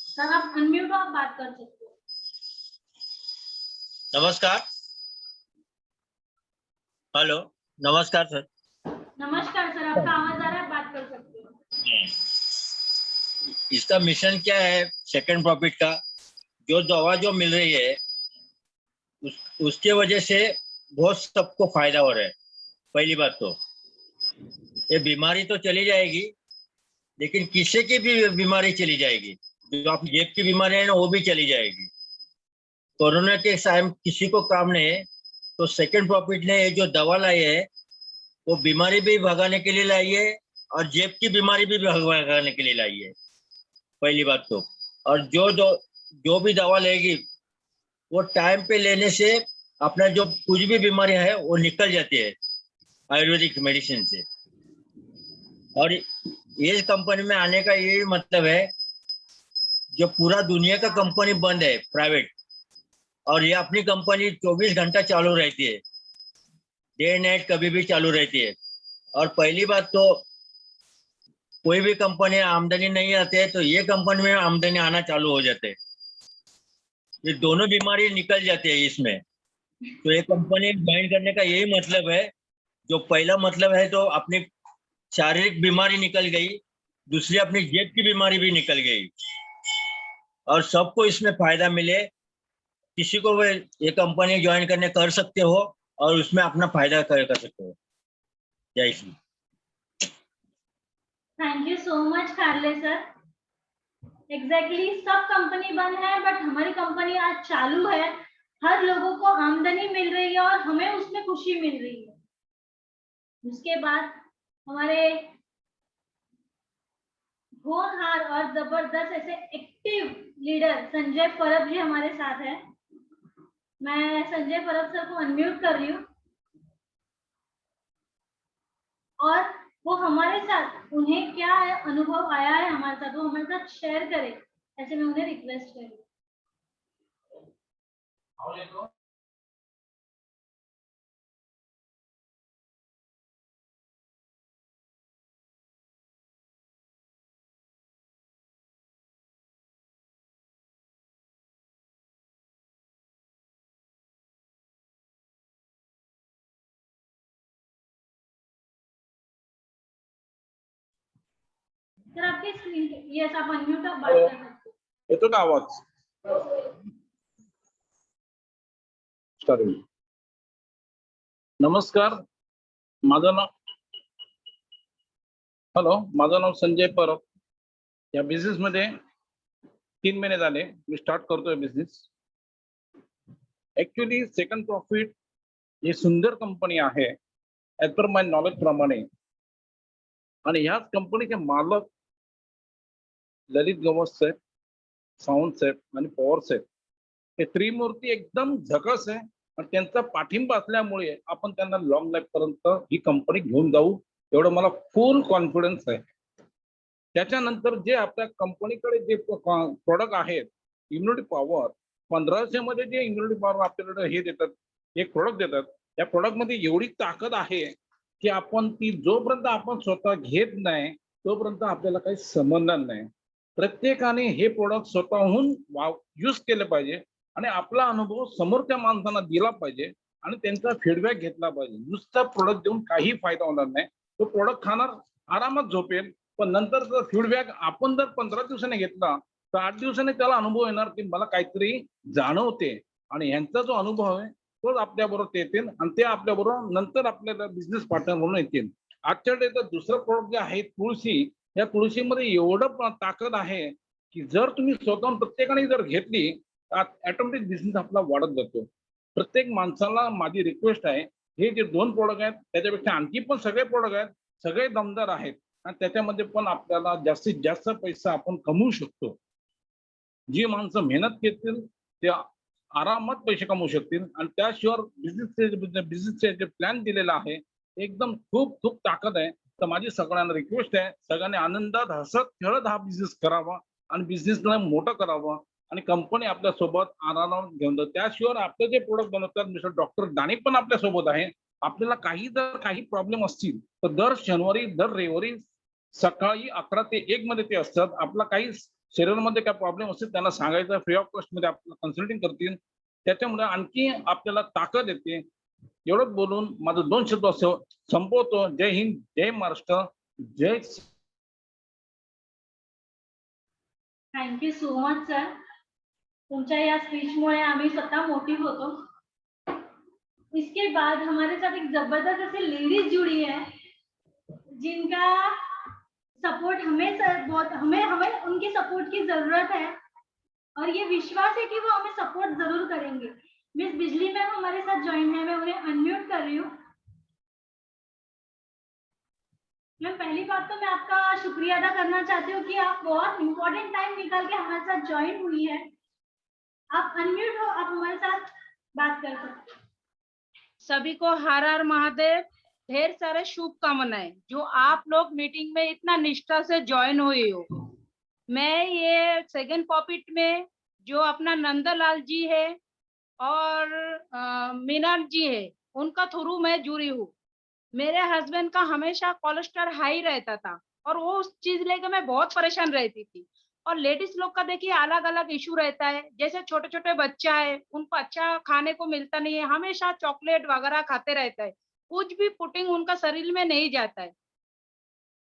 [SPEAKER 1] सर आप अनम्यूट हो, आप बात कर सकते हो।
[SPEAKER 4] नमस्कार। हेलो, नमस्कार सर।
[SPEAKER 1] नमस्कार सर, आपका आवाज आ रहा है, बात कर सकते हो।
[SPEAKER 4] इसका मिशन क्या है? सेकंड प्रॉफिट का जो दवा जो मिल रही है उसके वजह से बहुत सबको फायदा हो रहा है। पहली बात तो ये बीमारी तो चली जाएगी, लेकिन किसी की भी बीमारी चली जाएगी। जो आप जेब की बीमारी है ना वो भी चली जाएगी। कोरोना के टाइम किसी को काम नहीं है, तो सेकंड प्रॉफिट ने ये जो दवा लाई है वो बीमारी भी भगाने के लिए लाई है और जेब की बीमारी भी भगाने के लिए लाई है, पहली बात तो। और जो भी दवा लेगी वो टाइम पे लेने से अपना जो कुछ भी बीमारी है वो निकल जाती है आयुर्वेदिक मेडिसिन से। और ये कंपनी में आने का यही मतलब है, जो पूरा दुनिया का कंपनी बंद है प्राइवेट, और ये अपनी कंपनी 24 घंटा चालू रहती है, डे नाइट कभी भी चालू रहती है। और पहली बात तो कोई भी कंपनी आमदनी नहीं आती है तो ये कंपनी में आमदनी आना चालू हो जाते हैं। ये दोनों बीमारी निकल जाती है इसमें। तो ये कंपनी ज्वाइन करने का यही मतलब है। जो पहला मतलब है तो अपनी शारीरिक बीमारी निकल गई, दूसरी अपनी जेब की बीमारी भी निकल गई, और सबको इसमें फायदा मिले। किसी को भी ये कंपनी ज्वाइन करने कर सकते हो और उसमें अपना फायदा कर सकते हो। जय Shri.
[SPEAKER 1] Thank you so much Kharle sir. Exactly सब कंपनी बंद है बट हमारी कंपनी आज चालू है, हर लोगों को आमदनी मिल रही है और हमें उसमें खुशी मिल रही है। उसके बाद हमारे होनहार और जबरदस्त ऐसे एक्टिव लीडर संजय परब जी हमारे साथ है। मैं संजय परब सर को अनम्यूट कर रही हूँ और वो हमारे साथ, उन्हें क्या अनुभव आया है हमारे साथ, वो हमारे साथ शेयर करें, ऐसे मैं उन्हें रिक्वेस्ट कर रही हूँ। सर आपकी स्क्रीन पे यस, आप अनम्यूट, आप बात कर सकते हो।
[SPEAKER 5] येतो का आवाज? चालेल. नमस्कार, माझं नाव माझं नाव संजय परब. या बिझनेस मध्ये 3 महिने झाले मी स्टार्ट करतोय बिझनेस. ऍक्च्युली सेकंड प्रॉफिट ही सुंदर कंपनी आहे ऍज पर माय नॉलेज प्रमाणे. आणि ह्याच कंपनीचे मालक ललित गवस साहेब, सावंत साहेब आणि पवार साहेब हे त्रिमूर्ती एकदम झकास आहे आणि त्यांचा पाठिंबा असल्यामुळे आपण त्यांना लॉंग लाईफ पर्यंत ही कंपनी घेऊन जाऊ एवढं मला फुल कॉन्फिडन्स आहे. त्याच्यानंतर जे आपल्या कंपनीकडे जे प्रोडक्ट आहेत इम्युनिटी पॉवर 1500 मध्ये जे इम्युनिटी पॉवर आपल्याकडे हे देतात, एक प्रोडक्ट देतात, त्या प्रोडक्ट मध्ये एवढी ताकद आहे की आपण ती जोपर्यंत आपण स्वतः घेत नाही तोपर्यंत आपल्याला काही समजणार नाही. प्रत्येकाने हे प्रोडक्ट स्वतःहून यूज केले पाहिजे आणि आपला अनुभव समोरच्या माणसांना दिला पाहिजे आणि त्यांचा फीडबॅक घेतला पाहिजे. नुसता प्रोडक्ट देऊन काही फायदा होणार नाही. तो प्रोडक्ट खाणार, आरामात झोपेल, पण नंतरचा फीडबॅक आपण जर 15 दिवसाने घेतला तर 8 दिवसाने त्याला अनुभव येणार की मला काहीतरी जाणवते आणि यांचा जो अनुभव आहे तोच आपल्या बरोबर येतील आणि ते आपल्या बरोबर नंतर आपल्याला बिझनेस पार्टनर म्हणून येतील. आजच्या डेटला दुसरं प्रोडक्ट जे आहे तुळशी, या तुळशीमध्ये एवढं ताकद आहे की जर तुम्ही स्वतःहून प्रत्येकाने जर घेतली तर ऑटोमॅटिक बिझनेस आपला वाढत जातो. प्रत्येक माणसाला माझी रिक्वेस्ट आहे, हे जे 2 प्रोडक्ट आहेत त्याच्यापेक्षा आणखी पण सगळे प्रोडक्ट आहेत, सगळे दमदार आहेत आणि त्याच्यामध्ये पण आपल्याला जास्तीत जास्त पैसा आपण कमवू शकतो. जी माणसं मेहनत घेतील ते आरामात पैसे कमवू शकतील आणि त्याशिवाय बिझनेसचे जे प्लॅन दिलेला आहे एकदम खूप खूप ताकद आहे. तर माझी सगळ्यांना रिक्वेस्ट आहे, सगळ्यांनी आनंदात हसत खेळत हा बिझनेस करावा आणि बिझनेसला मोठं करावं आणि कंपनी आपल्या सोबत आरामात घेऊन जाईल. त्याशिवाय आपले जे प्रोडक्ट बनवतात मिस्टर डॉक्टर दानी पण आपल्या सोबत आहे. आपल्याला काही प्रॉब्लेम असतील तर दर शनिवारी दर रविवारी सकाळी 11 ते 1 मध्ये ते असतात. आपला काही शरीरामध्ये काय प्रॉब्लेम असतील त्यांना सांगायचं, फ्री ऑफ कॉस्ट मध्ये आपल्याला कन्सल्टिंग करतील. त्याच्यामुळे आणखी आपल्याला ताकद येते. एवढंच बोलून माझं 2 शब्द संपवतो. जय हिंद, जय महाराष्ट्र, जय.
[SPEAKER 1] Thank you so much sir. तुमच्या या स्पीचमुळे आम्ही स्वतः मोटिव होतो. इसके बाद हमारे साथ एक जबरदस्त ऐसी लेडीज जुड़ी है जिनका सपोर्ट हमें उनकी सपोर्ट की जरूरत है और ये विश्वास है कि वो हमें सपोर्ट जरूर करेंगे. मिस बिजली मैम हमारे साथ ज्वाइन है. मैं उन्हें अनम्यूट कर रही हूँ. मैम पहली बात तो मैं आपका शुक्रिया अदा करना चाहती हूँ कि आप बहुत इम्पोर्टेंट टाइम निकाल के हमारे साथ ज्वाइन हुई है. आप अनम्यूट हो, आप हमारे साथ बात कर सकते हैं.
[SPEAKER 6] सभी को हर हर महादेव. ढेर सारे शुभकामनाएं जो आप लोग मीटिंग में इतना निष्ठा से ज्वाइन हुए हो. मैं ये सेकंड पॉपिट में जो अपना नंदलाल जी है और मीना जी है उनका थ्रू मैं जुड़ी हूँ. मेरे हस्बैंड का हमेशा कोलेस्ट्रॉल हाई रहता था और वो उस चीज लेकर मैं बहुत परेशान रहती थी. और लेडीज लोग का देखिए अलग अलग इशू रहता है. जैसे छोटे छोटे बच्चा है उनको अच्छा खाने को मिलता नहीं है, हमेशा चॉकलेट वगैरह खाते रहता है, कुछ भी पुटिंग उनका शरीर में नहीं जाता है.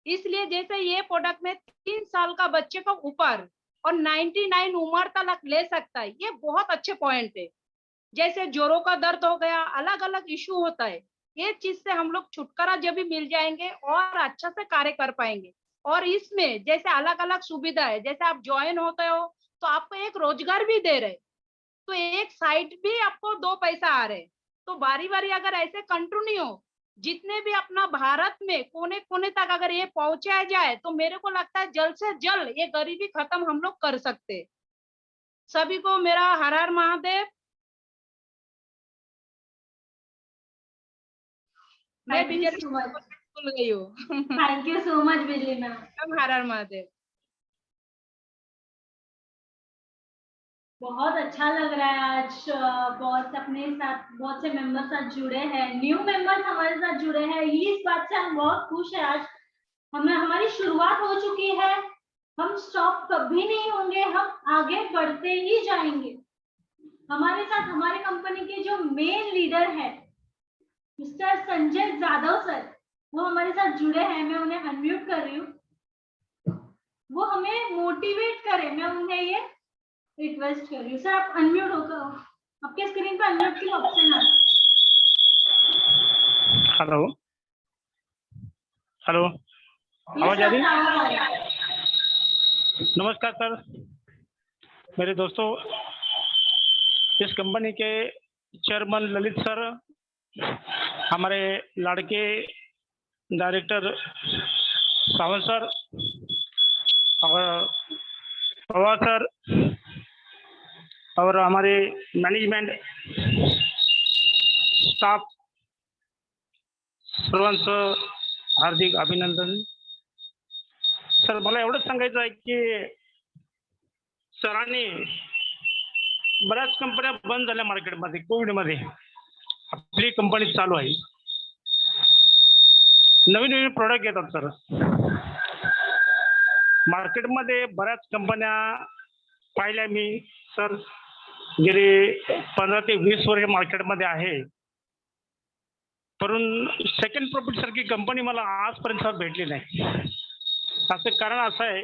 [SPEAKER 6] इसलिए जैसे ये प्रोडक्ट में 3 साल का बच्चे का ऊपर और 99 उम्र तक ले सकता है, ये बहुत अच्छे पॉइंट है. जैसे जोरों का दर्द हो गया, अलग अलग इशू होता है, ये चीज से हम लोग छुटकारा जब भी मिल जाएंगे और अच्छा से कार्य कर पाएंगे. और इसमें जैसे अलग अलग सुविधा है, जैसे आप ज्वाइन होते हो तो आपको एक रोजगार भी दे रहे, तो एक साइड भी आपको 2 पैसा आ रहे. तो बारी बारी अगर ऐसे कंटिन्यू जितने भी अपना भारत में कोने कोने तक अगर ये पहुंचाया जाए तो मेरे को लगता है जल्द से जल्द ये गरीबी खत्म हम लोग कर सकते. सभी को मेरा हर हर महादेव. मैं बीजेपी भूल गई हूँ.
[SPEAKER 1] थैंक यू सो मच बिजली मैम.
[SPEAKER 6] हर हर महादेव.
[SPEAKER 1] बहुत अच्छा लग रहा है आज. बहुत अपने साथ बहुत से मेंबर्स साथ जुड़े हैं, न्यू मेंबर्स हमारे साथ जुड़े हैं. इस बात से हम बहुत खुश हैं. आज हमारी शुरुआत हो चुकी है. हम स्टॉप कभी नहीं होंगे, हम आगे बढ़ते ही जाएंगे. हमारे साथ हमारे कंपनी के जो मेन लीडर है मिस्टर संजय जाधव सर, वो हमारे साथ जुड़े हैं. मैं उन्हें अनम्यूट कर रही हूँ. वो हमें मोटिवेट करें, मैं उन्हें ये रिक्वेस्ट कर रही हूँ. सर आप अनम्यूट होकर, आपके स्क्रीन पर अनम्यूट की ऑप्शन आ रहा है.
[SPEAKER 3] हेलो हेलो, आवाज आ रही है? नमस्कार सर. मेरे दोस्तों, इस कंपनी के चेयरमैन ललित सर, हमारे लाड़के डायरेक्टर सावंत सर और पवार सर और हमारे मैनेजमेंट
[SPEAKER 7] स्टाफ सर्वांचं हार्दिक अभिनंदन. सर मला एवढंच सांगायचं आहे की सरांनी बऱ्याच कंपन्या बंद झाल्या मार्केटमध्ये कोविडमध्ये. आपली कंपनी चालू आहे. नवीन नवीन प्रोडक्ट येतात सर. मार्केटमध्ये बऱ्याच कंपन्या पाहिल्या मी सर. गेले 15 ते 20 वर्ष मार्केटमध्ये आहे. परंतु सेकंड प्रॉफिट सारखी कंपनी मला आजपर्यंत भेटली नाही. त्याचं कारण असं आहे,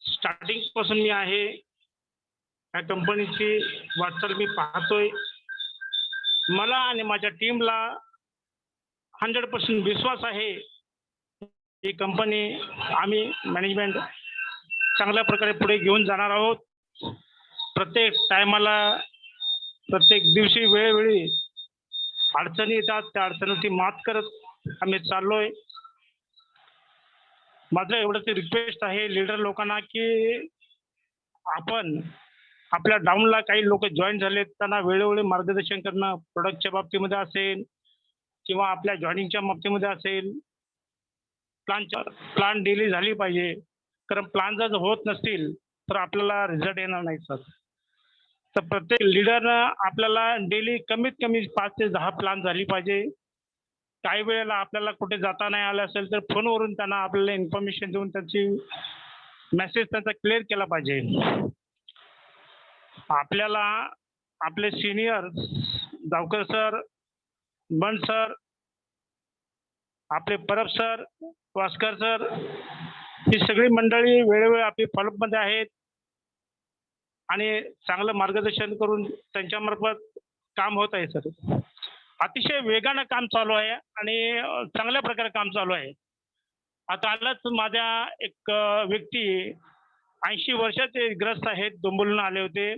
[SPEAKER 7] स्टार्टिंग पासून मी आहे या कंपनीची वाटचाल मी पाहतोय. मला आणि माझ्या टीमला 100% विश्वास आहे. ही कंपनी आम्ही मॅनेजमेंट चांगल्या प्रकारे पुढे घेऊन जाणार आहोत. प्रत्येक टायमाला प्रत्येक दिवशी वेळोवेळी अडचणी येतात, त्या अडचणीची मात करत आम्ही चाललोय. माझं एवढंच रिक्वेस्ट आहे लीडर लोकांना की आपण आपल्या डाऊनला काही लोक जॉईन झालेत त्यांना वेळोवेळी मार्गदर्शन करणं, प्रोडक्टच्या बाबतीमध्ये असेल किंवा आपल्या जॉईनिंगच्या बाबतीमध्ये असेल. प्लान डेली झाली पाहिजे. कारण प्लान जर होत नसतील तर आपल्याला रिझल्ट येणार नाही सर. तर प्रत्येक लीडरनं आपल्याला डेली कमीत कमी 5 ते 10 प्लान झाली पाहिजे. काही वेळेला आपल्याला कुठे जाता नाही आलं असेल तर फोनवरून त्यांना आपल्याला इन्फॉर्मेशन देऊन त्याची मेसेज त्यांचा क्लिअर केला पाहिजे. आपल्याला आपले सिनियर गावकर सर, बंड सर, आपले परब सर, वास्कर सर, ही सगळी मंडळी वेळोवेळी आपली फॉलोअपमध्ये आहेत आणि चांगलं मार्गदर्शन करून त्यांच्यामार्फत काम होत आहे सर. अतिशय वेगानं काम चालू आहे आणि चांगल्या प्रकारे काम चालू आहे. आता आलाच माझ्या एक व्यक्ती 80 वर्षाचे ग्रस्त आहेत, डोंबिवलीहून आले होते.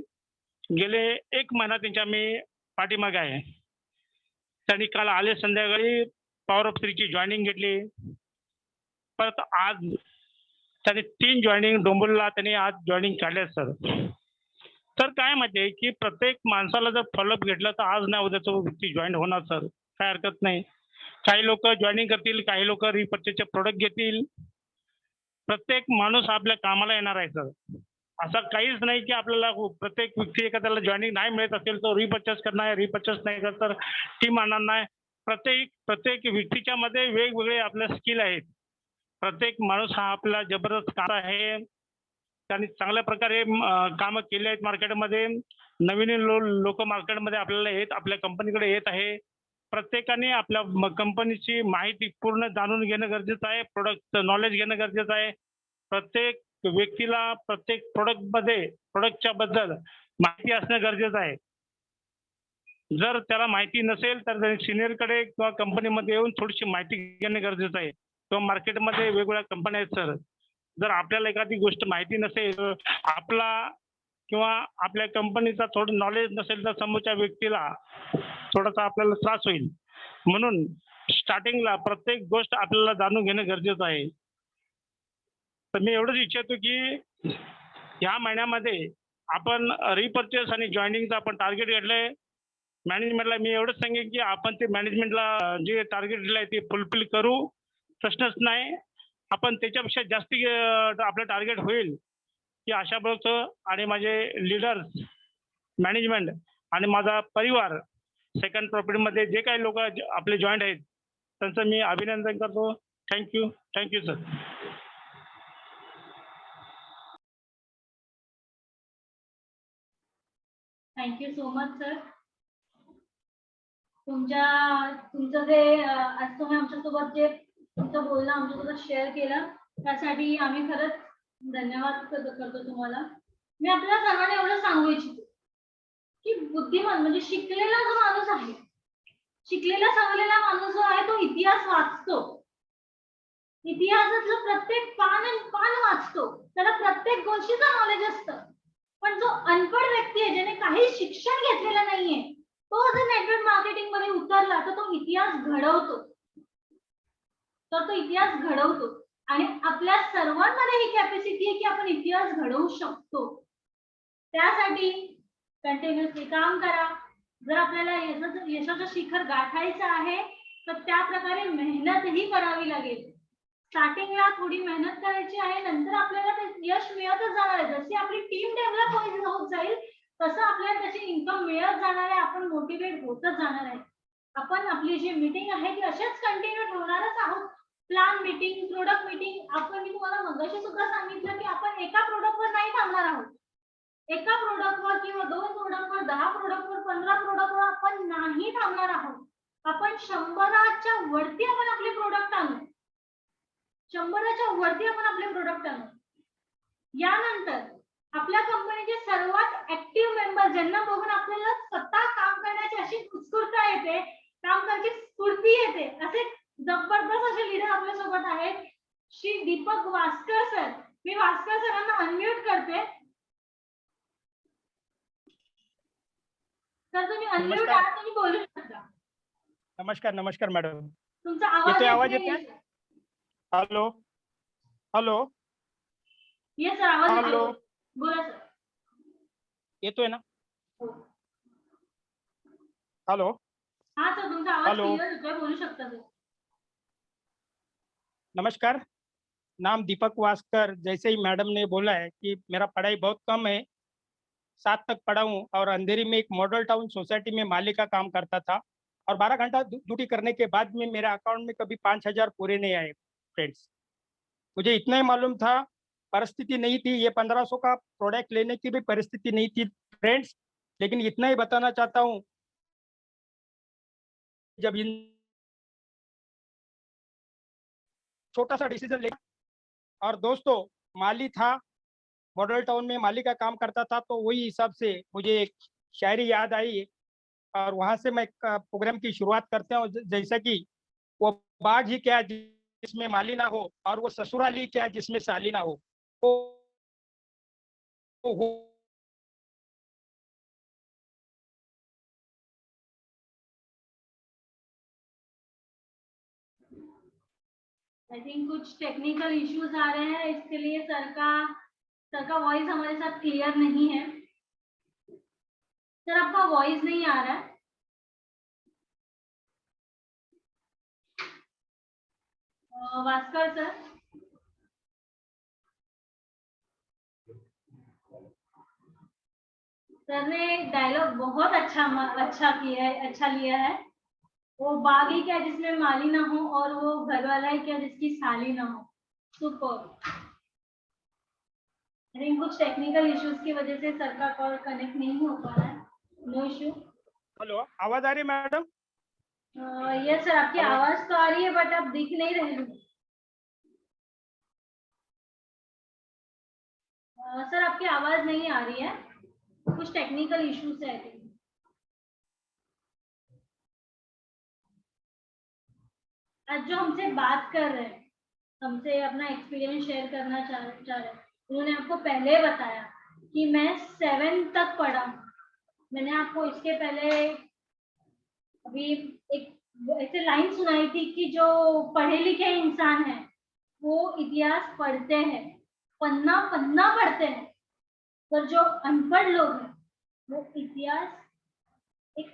[SPEAKER 7] गेले 1 महिना त्यांच्या मी पाठीमागे आहे. त्यांनी काल आले संध्याकाळी पॉवर ऑफ 3ची जॉईनिंग घेतली. परत आज त्यांनी 3 जॉईनिंग डोंबिवलीला त्यांनी आज जॉईनिंग काढले सर. तर काय माहिती आहे की प्रत्येक माणसाला जर फॉलोअप घेतलं तर आज नाही उद्या तो व्यक्ती जॉईन होणार सर. काय हरकत नाही. काही लोक जॉईनिंग करतील, काही लोक रिपर्चेसचे प्रोडक्ट घेतील. प्रत्येक माणूस आपल्या कामाला येणार आहे सर. असं काहीच नाही की आपल्याला प्रत्येक व्यक्ती एखाद्याला जॉईनिंग नाही मिळत असेल तर रिपर्चेस करणार, रिपर्चेस नाही करत तर टीम आणणार नाही. प्रत्येक व्यक्तीच्या मध्ये वेगवेगळे आपले स्किल आहेत. प्रत्येक माणूस हा आपला जबरदस्त काम आहे. त्यांनी चांगल्या प्रकारे कामं केली आहेत मार्केटमध्ये. नवीन लोक मार्केटमध्ये आपल्या कंपनीकडे येत आहे. प्रत्येकाने आपल्या कंपनीची माहिती पूर्ण जाणून घेणं गरजेचं आहे. प्रोडक्ट नॉलेज घेणं गरजेचं आहे. प्रत्येक व्यक्तीला प्रत्येक प्रोडक्टच्या बद्दल माहिती असणं गरजेचं आहे. जर त्याला माहिती नसेल तर सिनियरकडे किंवा कंपनीमध्ये येऊन थोडीशी माहिती घेणं गरजेचं आहे. किंवा मार्केटमध्ये वेगवेगळ्या कंपन्या आहेत सर. जर आपल्याला एखादी गोष्ट माहिती नसेल, आपला किंवा आपल्या कंपनीचा थोडं नॉलेज नसेल तर समोरच्या व्यक्तीला थोडासा आपल्याला त्रास होईल. म्हणून स्टार्टिंगला प्रत्येक गोष्ट आपल्याला जाणून घेणं गरजेचं आहे. तर मी एवढंच इच्छितो की या महिन्यामध्ये आपण रिपर्चेस आणि जॉईनिंगचं आपण टार्गेट घेतलंय. मॅनेजमेंटला मी एवढंच सांगेन की आपण ते मॅनेजमेंटला जे टार्गेट दिलं आहे ते फुलफिल करू. प्रश्नच नाही. आपण त्याच्यापेक्षा जास्ती आपलं टार्गेट होईल की अशा बघतो. आणि माझे लीडर्स, मॅनेजमेंट आणि माझा परिवार सेकंड प्रॉफिटमध्ये जे काही लोक आपले जॉईंट आहेत त्यांचं मी अभिनंदन करतो. Thank you sir.
[SPEAKER 1] Thank you so much sir. तुमचं जे आज तुम्ही आमच्यासोबत जे तुमचं बोलणं आमच्यासोबत शेअर केलं त्यासाठी आम्ही खरंच धन्यवाद करतो तुम्हाला. मी आपल्या सर्वांना एवढं सांगू इच्छितो की बुद्धिमान म्हणजे शिकलेला जो माणूस आहे, शिकलेला सवरलेला माणूस जो आहे तो इतिहास वाचतो. इतिहासातलं प्रत्येक पान वाचतो. त्याला प्रत्येक गोष्टीचं नॉलेज असतं. पण जो अनपढ व्यक्ती आहे ज्याने काही शिक्षण घेतलेलं नाहीये तो जर नेटवर्क मार्केटिंग मध्ये उतरला तर तो इतिहास घडवतो. आणि आपल्या सर्वांमध्ये ही कॅपॅसिटी आहे की आपण इतिहास घडवू शकतो. त्यासाठी कंटिन्युअसली काम करा. जर आपल्याला यशाचं शिखर गाठायचं आहे तर त्या प्रकारे मेहनतही करावी लागेल. स्टार्टिंगला थोडी मेहनत करायची आहे, नंतर आपल्याला ते यश मिळतच जाणार आहे. जशी आपली टीम डेव्हलप होत जाईल तसं आपल्याला त्याची इन्कम मिळत जाणार आहे, आपण मोटिवेट होतच जाणार आहे. आपण आपली जी मीटिंग आहे ती अशाच कंटिन्यू ठेवणारच आहोत. Plan meeting, product meeting. मी तुम्हाला मगाशी सुद्धा सांगितलं की आपण एका प्रोडक्टवर नाही थांबणार आहोत. एका प्रोडक्टवर किंवा 2 प्रोडक्टवर, 10 प्रोडक्टवर, 15 प्रोडक्टवर आपण नाही थांबणार आहोत. आपण 100च्या वरती आपण आपले प्रोडक्ट आणू. 100च्या वरती आपण आपले प्रोडक्ट आणू. यानंतर आपल्या कंपनीचे सर्वात ऍक्टिव्ह मेंबर ज्यांना बघून आपल्याला स्वतः काम करण्याची अशी उत्स्फूर्तता येते, काम करण्याची स्फूर्ती येते, असे जबरदस्त असे लीडर आपल्या सोबत आहेत. श्री दीपक वास्कर सर. मी वास्कर सरांना अनम्यूट करते. सर तुम्ही अनम्यूट आहात, तुम्ही बोलू शकता.
[SPEAKER 8] नमस्कार नमस्कार मॅडम.
[SPEAKER 1] तुमचा
[SPEAKER 8] येतोय आवाज
[SPEAKER 1] येत
[SPEAKER 8] येतोय?
[SPEAKER 1] नाहीये.
[SPEAKER 8] हॅलो हॅलो
[SPEAKER 1] येस सर, आवाज
[SPEAKER 8] हॅलो.
[SPEAKER 1] येतोय. बोला सर.
[SPEAKER 8] येतोय ना?
[SPEAKER 1] हो.
[SPEAKER 8] हॅलो
[SPEAKER 1] हा सर, तुमचा आवाज
[SPEAKER 8] हेलो.
[SPEAKER 1] क्लियर येतोय, बोलू शकता सर.
[SPEAKER 8] नमस्कार. नाम दीपक वास्कर. जैसे ही मैडम ने बोला है कि मेरा पढ़ाई बहुत कम है, 7 तक पढ़ा हूँ और अंधेरी में एक मॉडल टाउन सोसाइटी में माली का काम करता था और 12 घंटा ड्यूटी करने के बाद में मेरे अकाउंट में कभी 5,000 पूरे नहीं आए फ्रेंड्स. मुझे इतना ही मालूम था, परिस्थिति नहीं थी, ये 1500 का प्रोडक्ट लेने की भी परिस्थिति नहीं थी फ्रेंड्स. लेकिन इतना ही बताना चाहता हूँ, जब इन छोटा सा डिसीजन ले और दोस्तों माली था, मॉडल टाउन में माली का काम करता था, तो वही हिसाब से मुझे एक शायरी याद आई और वहां से मैं प्रोग्राम की शुरुआत करते हूँ. जैसा कि वो बाग ही क्या जिसमें माली ना हो और वो ससुराल ही क्या जिसमें साली ना हो. वो
[SPEAKER 1] आई थिंक कुछ टेक्निकल इश्यूज आ रहे हैं, इसके लिए सर का वॉइस हमारे साथ क्लियर नहीं है. सर आपका वॉइस नहीं आ रहा है. वास्कर सर. सर ने डायलॉग बहुत अच्छा लिया है. वो बाग ही क्या जिसमें माली ना हो और वो घर वाला ही क्या जिसकी साली ना हो. सुपर. आई थिंक कुछ टेक्निकल इश्यूज की वजह से सर का कॉल कनेक्ट नहीं हो पा रहा है. No issue.
[SPEAKER 8] हेलो, आवाज आ रही है मैडम?
[SPEAKER 1] यस सर, आपकी
[SPEAKER 8] हेलो.
[SPEAKER 1] आवाज तो आ रही है बट आप दिख नहीं रहे हो. सर आपकी आवाज नहीं आ रही है, कुछ टेक्निकल इश्यूज है. आज जो हमसे बात कर रहे हैं, हमसे अपना एक्सपीरियंस शेयर करना चाह रहे हैं, उन्होंने आपको पहले बताया कि मैं 7 तक पढ़ा हूँ. मैंने आपको इसके पहले अभी एक ऐसे लाइन सुनाई थी कि जो पढ़े लिखे इंसान है वो इतिहास पढ़ते हैं, पन्ना पन्ना पढ़ते हैं, पर जो अनपढ़ लोग हैं वो इतिहास एक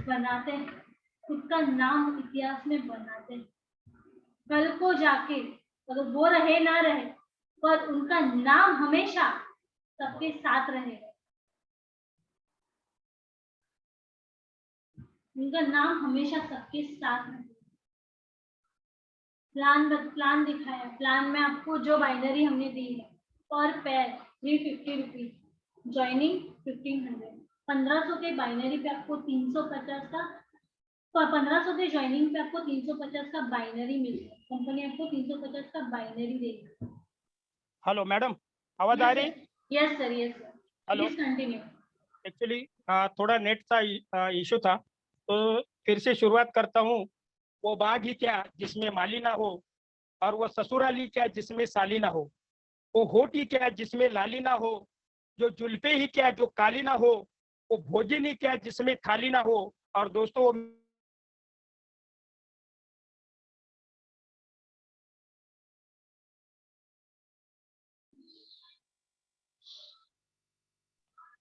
[SPEAKER 1] बनाते हैं, खुद का नाम इतिहास में बनाते हैं. कल को जाके अगर वो रहे ना रहे पर उनका नाम हमेशा सबके साथ रहेगा. उनका नाम हमेशा सबके साथ रहेगा. प्लान दिखाया. प्लान में आपको जो बाइनरी हमने दी है, पर पेयर 350 रुपीज, ज्वाइनिंग 1500. 1500 के बाइनरी पे आपको 350 का, 1500 के ज्वाइनिंग पे आपको 350 का बाइनरी मिलेगा. कंपनी आपको 350 का बाइनरी देगी.
[SPEAKER 8] हेलो मैडम, आवाज आ रही?
[SPEAKER 1] Yes sir, yes sir.
[SPEAKER 8] Hello.
[SPEAKER 1] Please continue.
[SPEAKER 8] Actually थोड़ा नेट का इशू था, तो फिर से शुरुआत करता हूँ. वो बाग ही क्या जिसमें माली ना हो और वो ससुराल ही क्या जिसमें साली ना हो. वो होठ ही क्या जिसमें लाली ना हो, जो जुल्फे ही क्या जो काली ना हो, वो भोजन ही क्या जिसमें थाली ना हो. और दोस्तों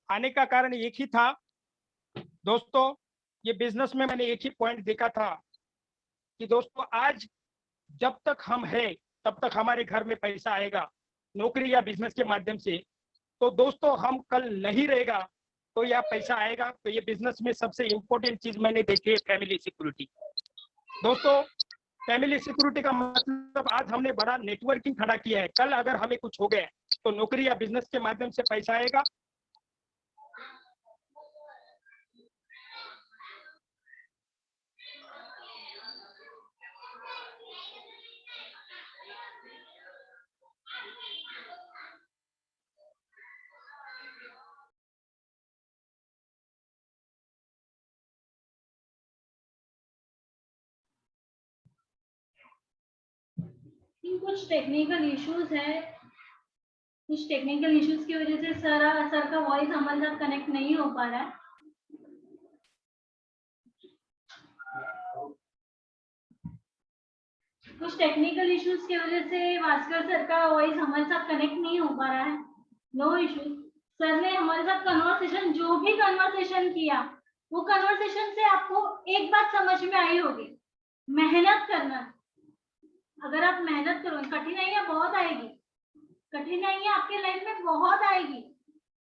[SPEAKER 8] आने का कारण एक ही था दोस्तों, ये बिजनेस में मैंने एक ही पॉइंट देखा था कि दोस्तों आज जब तक हम है तब तक हमारे घर में पैसा आएगा नौकरी या बिजनेस के माध्यम से। तो दोस्तों हम कल नहीं रहेगा तो यह पैसा आएगा। तो ये बिजनेस में सबसे इम्पोर्टेंट चीज मैंने देखी है फैमिली सिक्योरिटी। दोस्तों फैमिली सिक्योरिटी का मतलब आज हमने बड़ा नेटवर्किंग खड़ा किया है। कल अगर हमें कुछ हो गया तो नौकरी या बिजनेस के माध्यम से पैसा आएगा।
[SPEAKER 1] कुछ टेक्निकल इश्यूज है, कुछ टेक्निकल इश्यूज की वजह से सर का वॉइस हमारे साथ कनेक्ट नहीं हो पा रहा है। कुछ टेक्निकल इश्यूज की वजह से भास्कर सर का वॉइस हमारे साथ कनेक्ट नहीं हो पा रहा है। No issues. सर ने हमारे साथ कन्वर्सेशन, जो भी कन्वर्सेशन किया, वो कन्वर्सेशन से आपको एक बात समझ में आई होगी, मेहनत करना। अगर आप मेहनत करोगे, कठिनाइयां बहुत आएगी, कठिनाइयां आपके लाइफ में बहुत आएगी,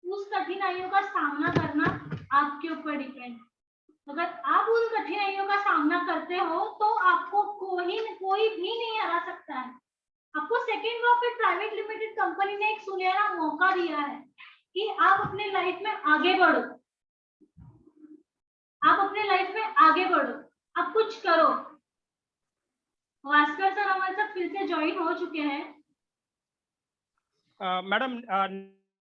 [SPEAKER 1] उस कठिनाइयों का सामना करना आपके ऊपर डिपेंड। अगर आप उन कठिनाइयों का सामना करते हो तो आपको कोई भी नहीं हरा सकता है। आपको second profit private limited company ने एक सुनहरा मौका दिया है कि आप अपने लाइफ में आगे बढ़ो, आप अपने लाइफ में आगे बढ़ो, आप कुछ करो। भास्कर सर हमारे साथ फिर से ज्वाइन हो चुके हैं।
[SPEAKER 8] मैडम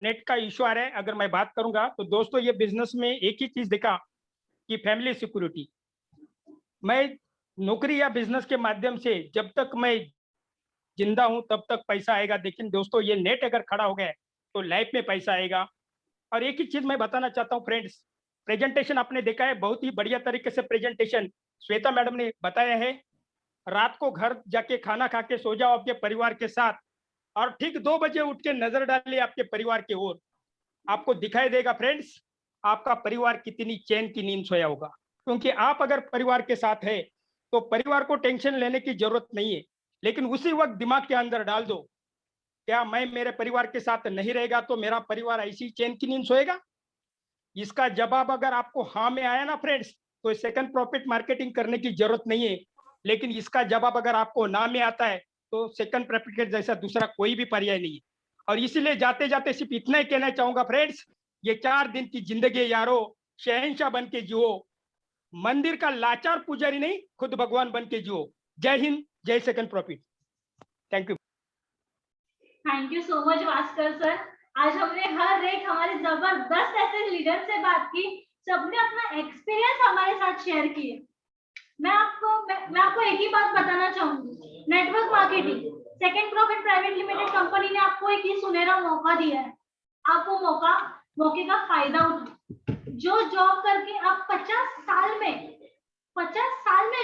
[SPEAKER 8] नेट का इशू आ रहा है। अगर मैं बात करूंगा तो दोस्तों ये बिजनेस में एक ही चीज देखा कि फैमिली सिक्योरिटी। मैं नौकरी या बिजनेस के माध्यम से जब तक मैं जिंदा हूं तब तक पैसा आएगा। लेकिन दोस्तों ये नेट अगर खड़ा हो गया तो लाइफ में पैसा आएगा। और एक ही चीज मैं बताना चाहता हूं फ्रेंड्स, प्रेजेंटेशन आपने देखा है, बहुत ही बढ़िया तरीके से प्रेजेंटेशन श्वेता मैडम ने बताया है। रात को घर जाके खाना खा के सो जाओ आपके परिवार के साथ और ठीक 2 बजे उठ के नजर डालिए आपके परिवार की ओर, आपको दिखाई देगा फ्रेंड्स आपका परिवार कितनी चैन की नींद सोया होगा। क्योंकि आप अगर परिवार के साथ है तो परिवार को टेंशन लेने की जरूरत नहीं है। लेकिन उसी वक्त दिमाग के अंदर डाल दो, क्या मैं मेरे परिवार के साथ नहीं रहेगा तो मेरा परिवार ऐसी चैन की नींद सोएगा? इसका जवाब अगर आपको हाँ में आया ना फ्रेंड्स, तो सेकंड प्रॉफिट मार्केटिंग करने की जरूरत नहीं है। लेकिन इसका जवाब अगर आपको ना में आता है तो सेकंड प्रॉफिट के जैसा दूसरा कोई भी पर्याय नहीं है। और इसीलिए जाते जाते सिर्फ इतना ही कहना चाहूंगा फ्रेंड्स, ये 4 दिन की जिंदगी यारो शहंशाह बन के जियो, मंदिर का लाचार पुजारी नहीं, खुद भगवान बन के जियो। जय हिंद, जय second profit. Thank you.
[SPEAKER 1] Thank you so much Bhaskar sir. आज हमने हर एक हमारे जबरदस्त ऐसे लीडर से बात की, सबने अपना एक्सपीरियंस हमारे साथ शेयर किए। मैं आपको एक ही बात बताना चाहूंगी, network marketing second profit private limited company ने आपको एक ही सुनहरा मौका दिया है। आप वो मौके का फायदा उठाओ। जो जॉब करके आप 50 साल में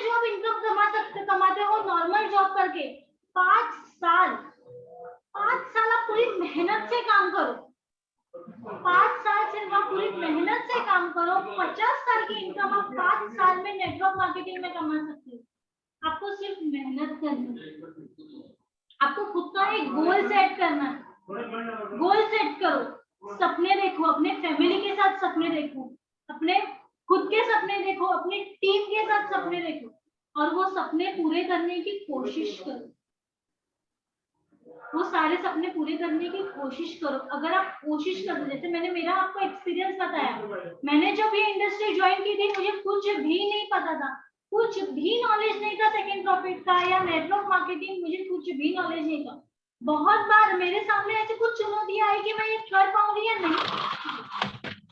[SPEAKER 1] जो आप इनकम कमाते हो नॉर्मल जॉब करके, 5 साल आप पूरी मेहनत से काम करो, 5 साल सिर्फ आप पूरी मेहनत से काम करो, 50 साल की इनकम आप 5 साल में नेटवर्क मार्केटिंग में कमा सकते हो। आपको सिर्फ मेहनत करनी है, आपको खुद का एक गोल सेट करना है। गोल सेट करो, सपने देखो, अपने फैमिली के साथ सपने देखो, अपने खुद के सपने देखो, अपनी टीम के साथ सपने देखो और वो सपने पूरे करने की कोशिश करो। वो सारे सपने पूरे करने की कोशिश करो। अगर आप कोशिश करो, जैसे मैंने मेरा आपको एक्सपीरियंस बताया, मैंने जब ये इंडस्ट्री ज्वाइन की थी मुझे कुछ भी नहीं पता था, कुछ भी नॉलेज नहीं था सेकंड प्रॉफिट का या नेटवर्क मार्केटिंग, मुझे कुछ भी नॉलेज नहीं था। बहुत बार मेरे सामने ऐसे कुछ चुनौतियां आई कि मैं ये कर पाऊंगी या नहीं।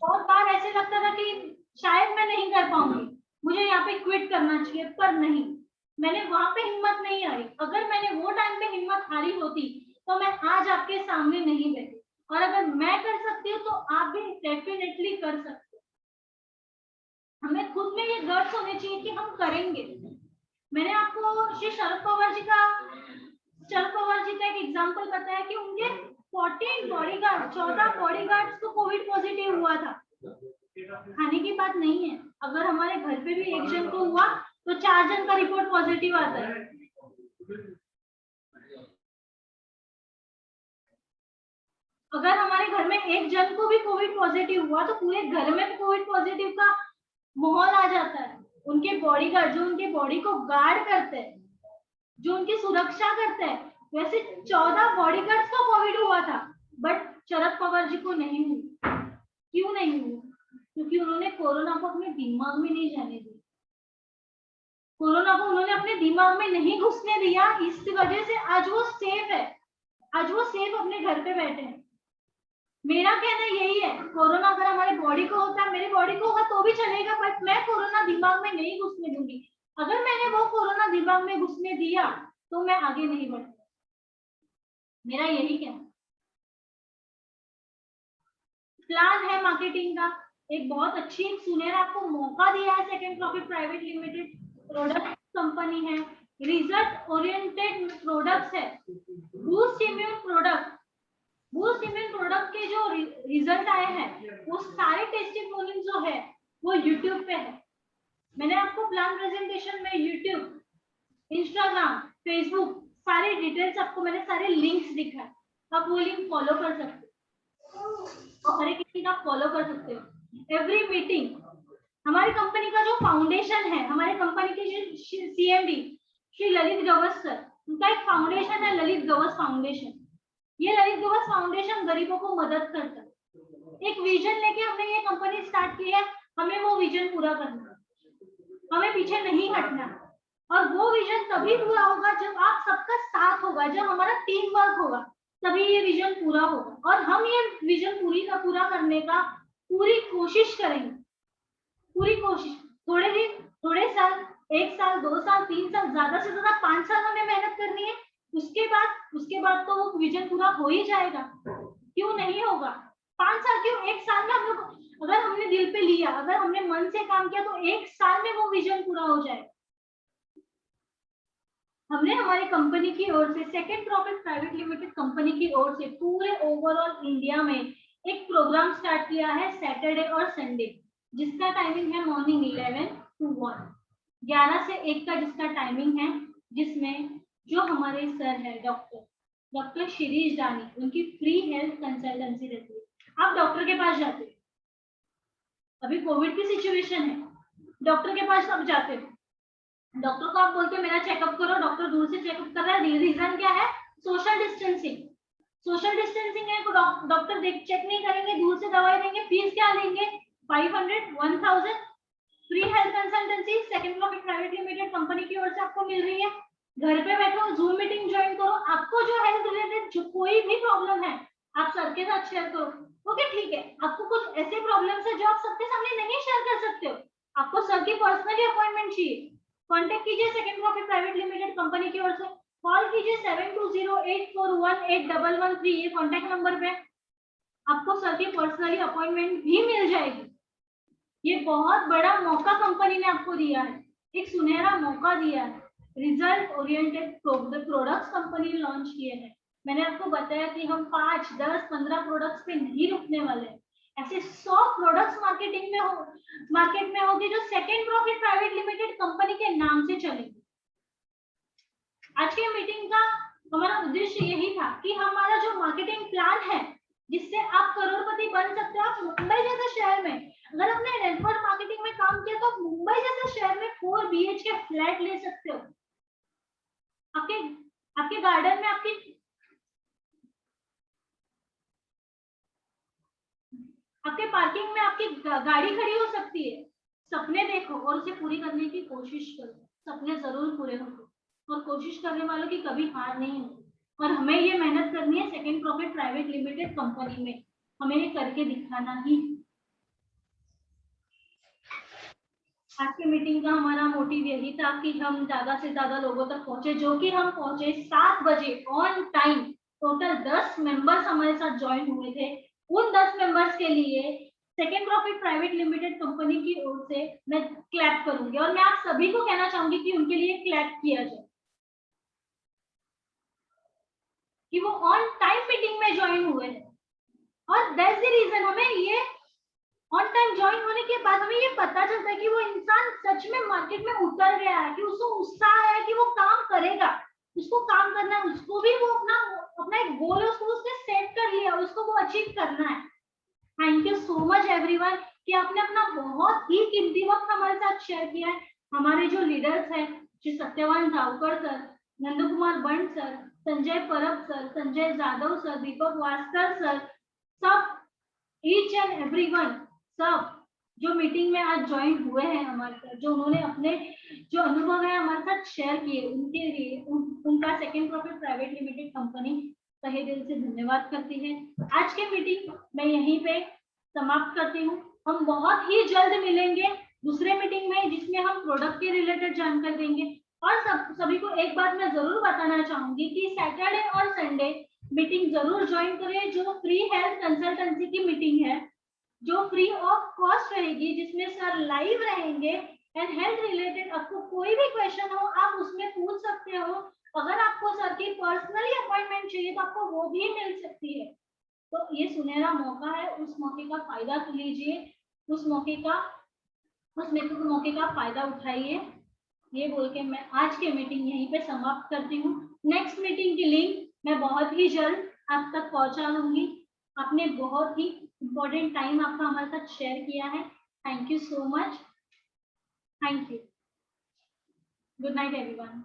[SPEAKER 1] बहुत बार ऐसे लगता था कि शायद मैं नहीं कर पाऊंगी, मुझे यहाँ पे क्विट करना चाहिए, पर नहीं, मैंने वहां पे हिम्मत नहीं हारी। अगर मैंने वो टाइम पे हिम्मत हारी होती तो मैं आज आपके सामने नहीं बैठी। और अगर मैं कर सकती हूँ तो आप भी डेफिनेटली कर सकते हो। हमें खुद में ये गट्स होने चाहिए कि हम करेंगे। मैंने आपको श्री शरद पवार जी का एक एग्जांपल बताया कि उनके 14 बॉडीगार्ड को कोविड पॉजिटिव हुआ था। खाने की बात नहीं है। अगर हमारे घर पे भी एक जन को हुआ तो 4 जन का रिपोर्ट पॉजिटिव आता है। अगर हमारे घर में एक जन को भी कोविड पॉजिटिव हुआ तो पूरे घर में कोविड पॉजिटिव का माहौल आ जाता है। उनके बॉडीगार्ड जो उनके बॉडी को गार्ड करते हैं, जो उनकी सुरक्षा करते हैं, वैसे 14 बॉडीगार्ड्स को कोविड हुआ था, बट शरद पवार जी को नहीं हुआ। क्यों नहीं हुआ? क्योंकि उन्होंने कोरोना को अपने दिमाग में नहीं जाने दिया। कोरोना को उन्होंने अपने दिमाग में नहीं घुसने दिया। इस वजह से आज वो सेफ है। आज वो सेफ अपने घर पे बैठे हैं। मेरा कहना यही है, कोरोना अगर हमारे बॉडी को होता है, मेरी बॉडी को होगा तो भी चलेगा, बट मैं कोरोना दिमाग में नहीं घुसने दूंगी। अगर मैंने वो कोरोना दिमाग में घुसने दिया तो मैं आगे नहीं बढ़ सकती। मेरा यही कहना। प्लान है मार्केटिंग का, एक बहुत अच्छी सुनहरा आपको मौका दिया है। Second profit private limited product company है, रिजल्ट ओरिएंटेड प्रोडक्ट्स है। बूस्ट इम्यून प्रोडक्ट के जो रिजल्ट आए हैं वो सारे टेस्टिमोनियल जो है वो यूट्यूब पे है। मैंने आपको प्लान प्रेजेंटेशन में यूट्यूब, इंस्टाग्राम, फेसबुक सारे डिटेल्स आपको मैंने सारे लिंक्स दिखाए। आप वो लिंक फॉलो कर सकते हो और हर एक किसी का फॉलो कर सकते हो। एवरी मीटिंग हमारी कंपनी का जो फाउंडेशन है, हमारे कंपनी के जो सीएमडी श्री ललित गवस सर, उनका एक फाउंडेशन है ललित गवस फाउंडेशन। ये ललित गवस फाउंडेशन गरीबों को मदद करता है। एक विजन लेके हमने ये कंपनी स्टार्ट की है। हमें वो विजन पूरा करना है, हमें पीछे नहीं हटना। और वो विजन तभी पूरा होगा जब आप सबका साथ होगा, जब हमारा टीम वर्क होगा, तभी ये विजन पूरा होगा। और हम ये विजन पूरा करने का पूरी कोशिश करेंगे, पूरी कोशिश। थोड़े दिन, थोड़े साल, 1 साल, 2 साल, 3 साल, ज्यादा से ज्यादा 5 साल हमें मेहनत करनी है। उसके बाद तो वो विजन पूरा हो ही जाएगा। क्यों नहीं होगा? 5 साल क्यों, 1 साल में हम लोग अगर हमने दिल पे लिया, अगर हमने मन से काम किया तो 1 साल में वो विजन पूरा हो जाएगा। हमने हमारी कंपनी की ओर से, second profit private limited company की ओर से पूरे ओवरऑल इंडिया में एक प्रोग्राम स्टार्ट किया है सैटरडे और संडे, जिसका टाइमिंग है मॉर्निंग 11 to 1, 11 से 1 का जिसका टाइमिंग है, जिसमें जो हमारे सर है डॉक्टर शिरीष दानी, उनकी फ्री हेल्थ कंसल्टेंसी रहती है। आप डॉक्टर के पास जाते हो, अभी कोविड की सिचुएशन है, डॉक्टर के पास आप जाते हो, डॉक्टर को आप बोलते हो मेरा चेकअप करो, डॉक्टर दूर से चेकअप कर रहा है। रीजन क्या है? Social distancing. सोशल डिस्टेंसिंग है, डॉक्टर चेक नहीं करेंगे, दूर से दवाई देंगे। फीस क्या लेंगे? 500, 1000। Free health consultancy second profit private limited company की ओर से आपको मिल रही है। घर पे बैठो, जूम मीटिंग ज्वाइन करो। आपको जो हेल्थ रिलेटेड जो कोई भी प्रॉब्लम है आप सर के साथ शेयर करो। ओके, ठीक है। आपको कुछ ऐसे प्रॉब्लम्स है जो आप सबके सामने नहीं शेयर कर सकते हो, आपको सर की पर्सनली अपॉइंटमेंट चाहिए, कांटेक्ट कीजिए second profit private limited company की ओर से। कॉल कीजिए 7208418113, ये कांटेक्ट नंबर पे आपको सर की पर्सनली अपॉइंटमेंट भी मिल जाएगी। ये बहुत बड़ा मौका कंपनी ने आपको दिया है, एक सुनहरा मौका दिया है। रिजल्ट ओरिएंटेड प्रोडक्ट्स कंपनी ने लॉन्च किए हैं। मैंने आपको बताया कि हम 5, 10, 15 प्रोडक्ट्स पे नहीं रुकने वाले हैं। ऐसे 100 प्रोडक्ट्स मार्केट में होगी जो second profit private limited company के नाम से चलेगी। आज के मीटिंग का हमारा उद्देश्य यही था कि हमारा जो मार्केटिंग प्लान है, जिससे आप करोड़पति बन सकते हो। आप मुंबई जैसे शहर में अगर आपने नेटवर्क मार्केटिंग में काम किया तो मुंबई जैसे शहर में 4 BHK फ्लैट ले सकते हो। आपके गार्डन में आपके पार्किंग में आपकी गाड़ी खड़ी हो सकती है। सपने देखो और उसे पूरी करने की कोशिश करो। सपने जरूर पूरे होंगे और कोशिश करने वालों की कभी हार नहीं होगी। और हमें ये मेहनत करनी है second profit private limited company में, हमें ये करके दिखाना ही। आज की मीटिंग का हमारा मोटिव यही था कि हम ज्यादा से ज्यादा लोगों तक पहुंचे, जो कि हम पहुंचे 7 बजे ऑन टाइम। टोटल 10 मेंबर्स हमारे साथ ज्वाइन हुए थे। उन 10 मेंबर्स के लिए second profit private limited company की ओर से मैं क्लैप करूंगी और मैं आप सभी को कहना चाहूंगी कि उनके लिए क्लैप किया जाए कि वो ऑन टाइम मीटिंग में ज्वाइन हुए हैं। और दैट्स द रीजन हमें ये ऑन टाइम ज्वाइन होने के बाद हमें ये पता चलता है कि वो इंसान सच में मार्केट में उतर गया है, कि उसको उत्साह है कि वो काम करेगा, उसको काम करना है, उसको भी वो अपना एक गोल है, उसको उसने सेट कर लिया, उसको वो अचीव करना है। Thank you so much everyone कि आपने अपना बहुत ही कीमती वक्त हमारे साथ शेयर किया है। हमारे जो लीडर्स हैं, श्री सत्यवान धावकर सर, नंद कुमार बंट सर, संजय परब सर, संजय जाधव सर, दीपक वास्कर सर, सब ईच एंड एवरीवन, सब जो मीटिंग में आज ज्वाइन हुए हैं हमारे साथ, जो उन्होंने अपने जो अनुभव है हमारे साथ शेयर किए, उनके लिए उनका second profit private limited company तहे दिल से धन्यवाद करती है। आज की मीटिंग मैं यहीं पे समाप्त करती हूँ। हम बहुत ही जल्द मिलेंगे दूसरे मीटिंग में, जिसमें हम प्रोडक्ट के रिलेटेड जानकारी देंगे। और सभी को एक बात मैं जरूर बताना चाहूंगी कि सैटरडे और संडे मीटिंग जरूर ज्वाइन करें, जो फ्री हेल्थ कंसल्टेंसी की मीटिंग है, जो फ्री ऑफ कॉस्ट रहेगी, जिसमें सर लाइव रहेंगे एंड हेल्थ रिलेटेड आपको कोई भी क्वेश्चन हो आप उसमें पूछ सकते हो। अगर आपको सर की पर्सनली अपॉइंटमेंट चाहिए तो आपको वो भी मिल सकती है। तो ये सुनहरा मौका है, उस मौके का फायदा लीजिए, उस मौके का फायदा उठाइए। ये बोल के मैं आज की मीटिंग यहीं पे समाप्त करती हूँ। नेक्स्ट मीटिंग की लिंक मैं बहुत ही जल्द आप तक पहुंचा दूंगी। आपने बहुत ही इम्पोर्टेंट टाइम आपका हमारे साथ शेयर किया है। Thank you so much. Thank you. Good night everyone.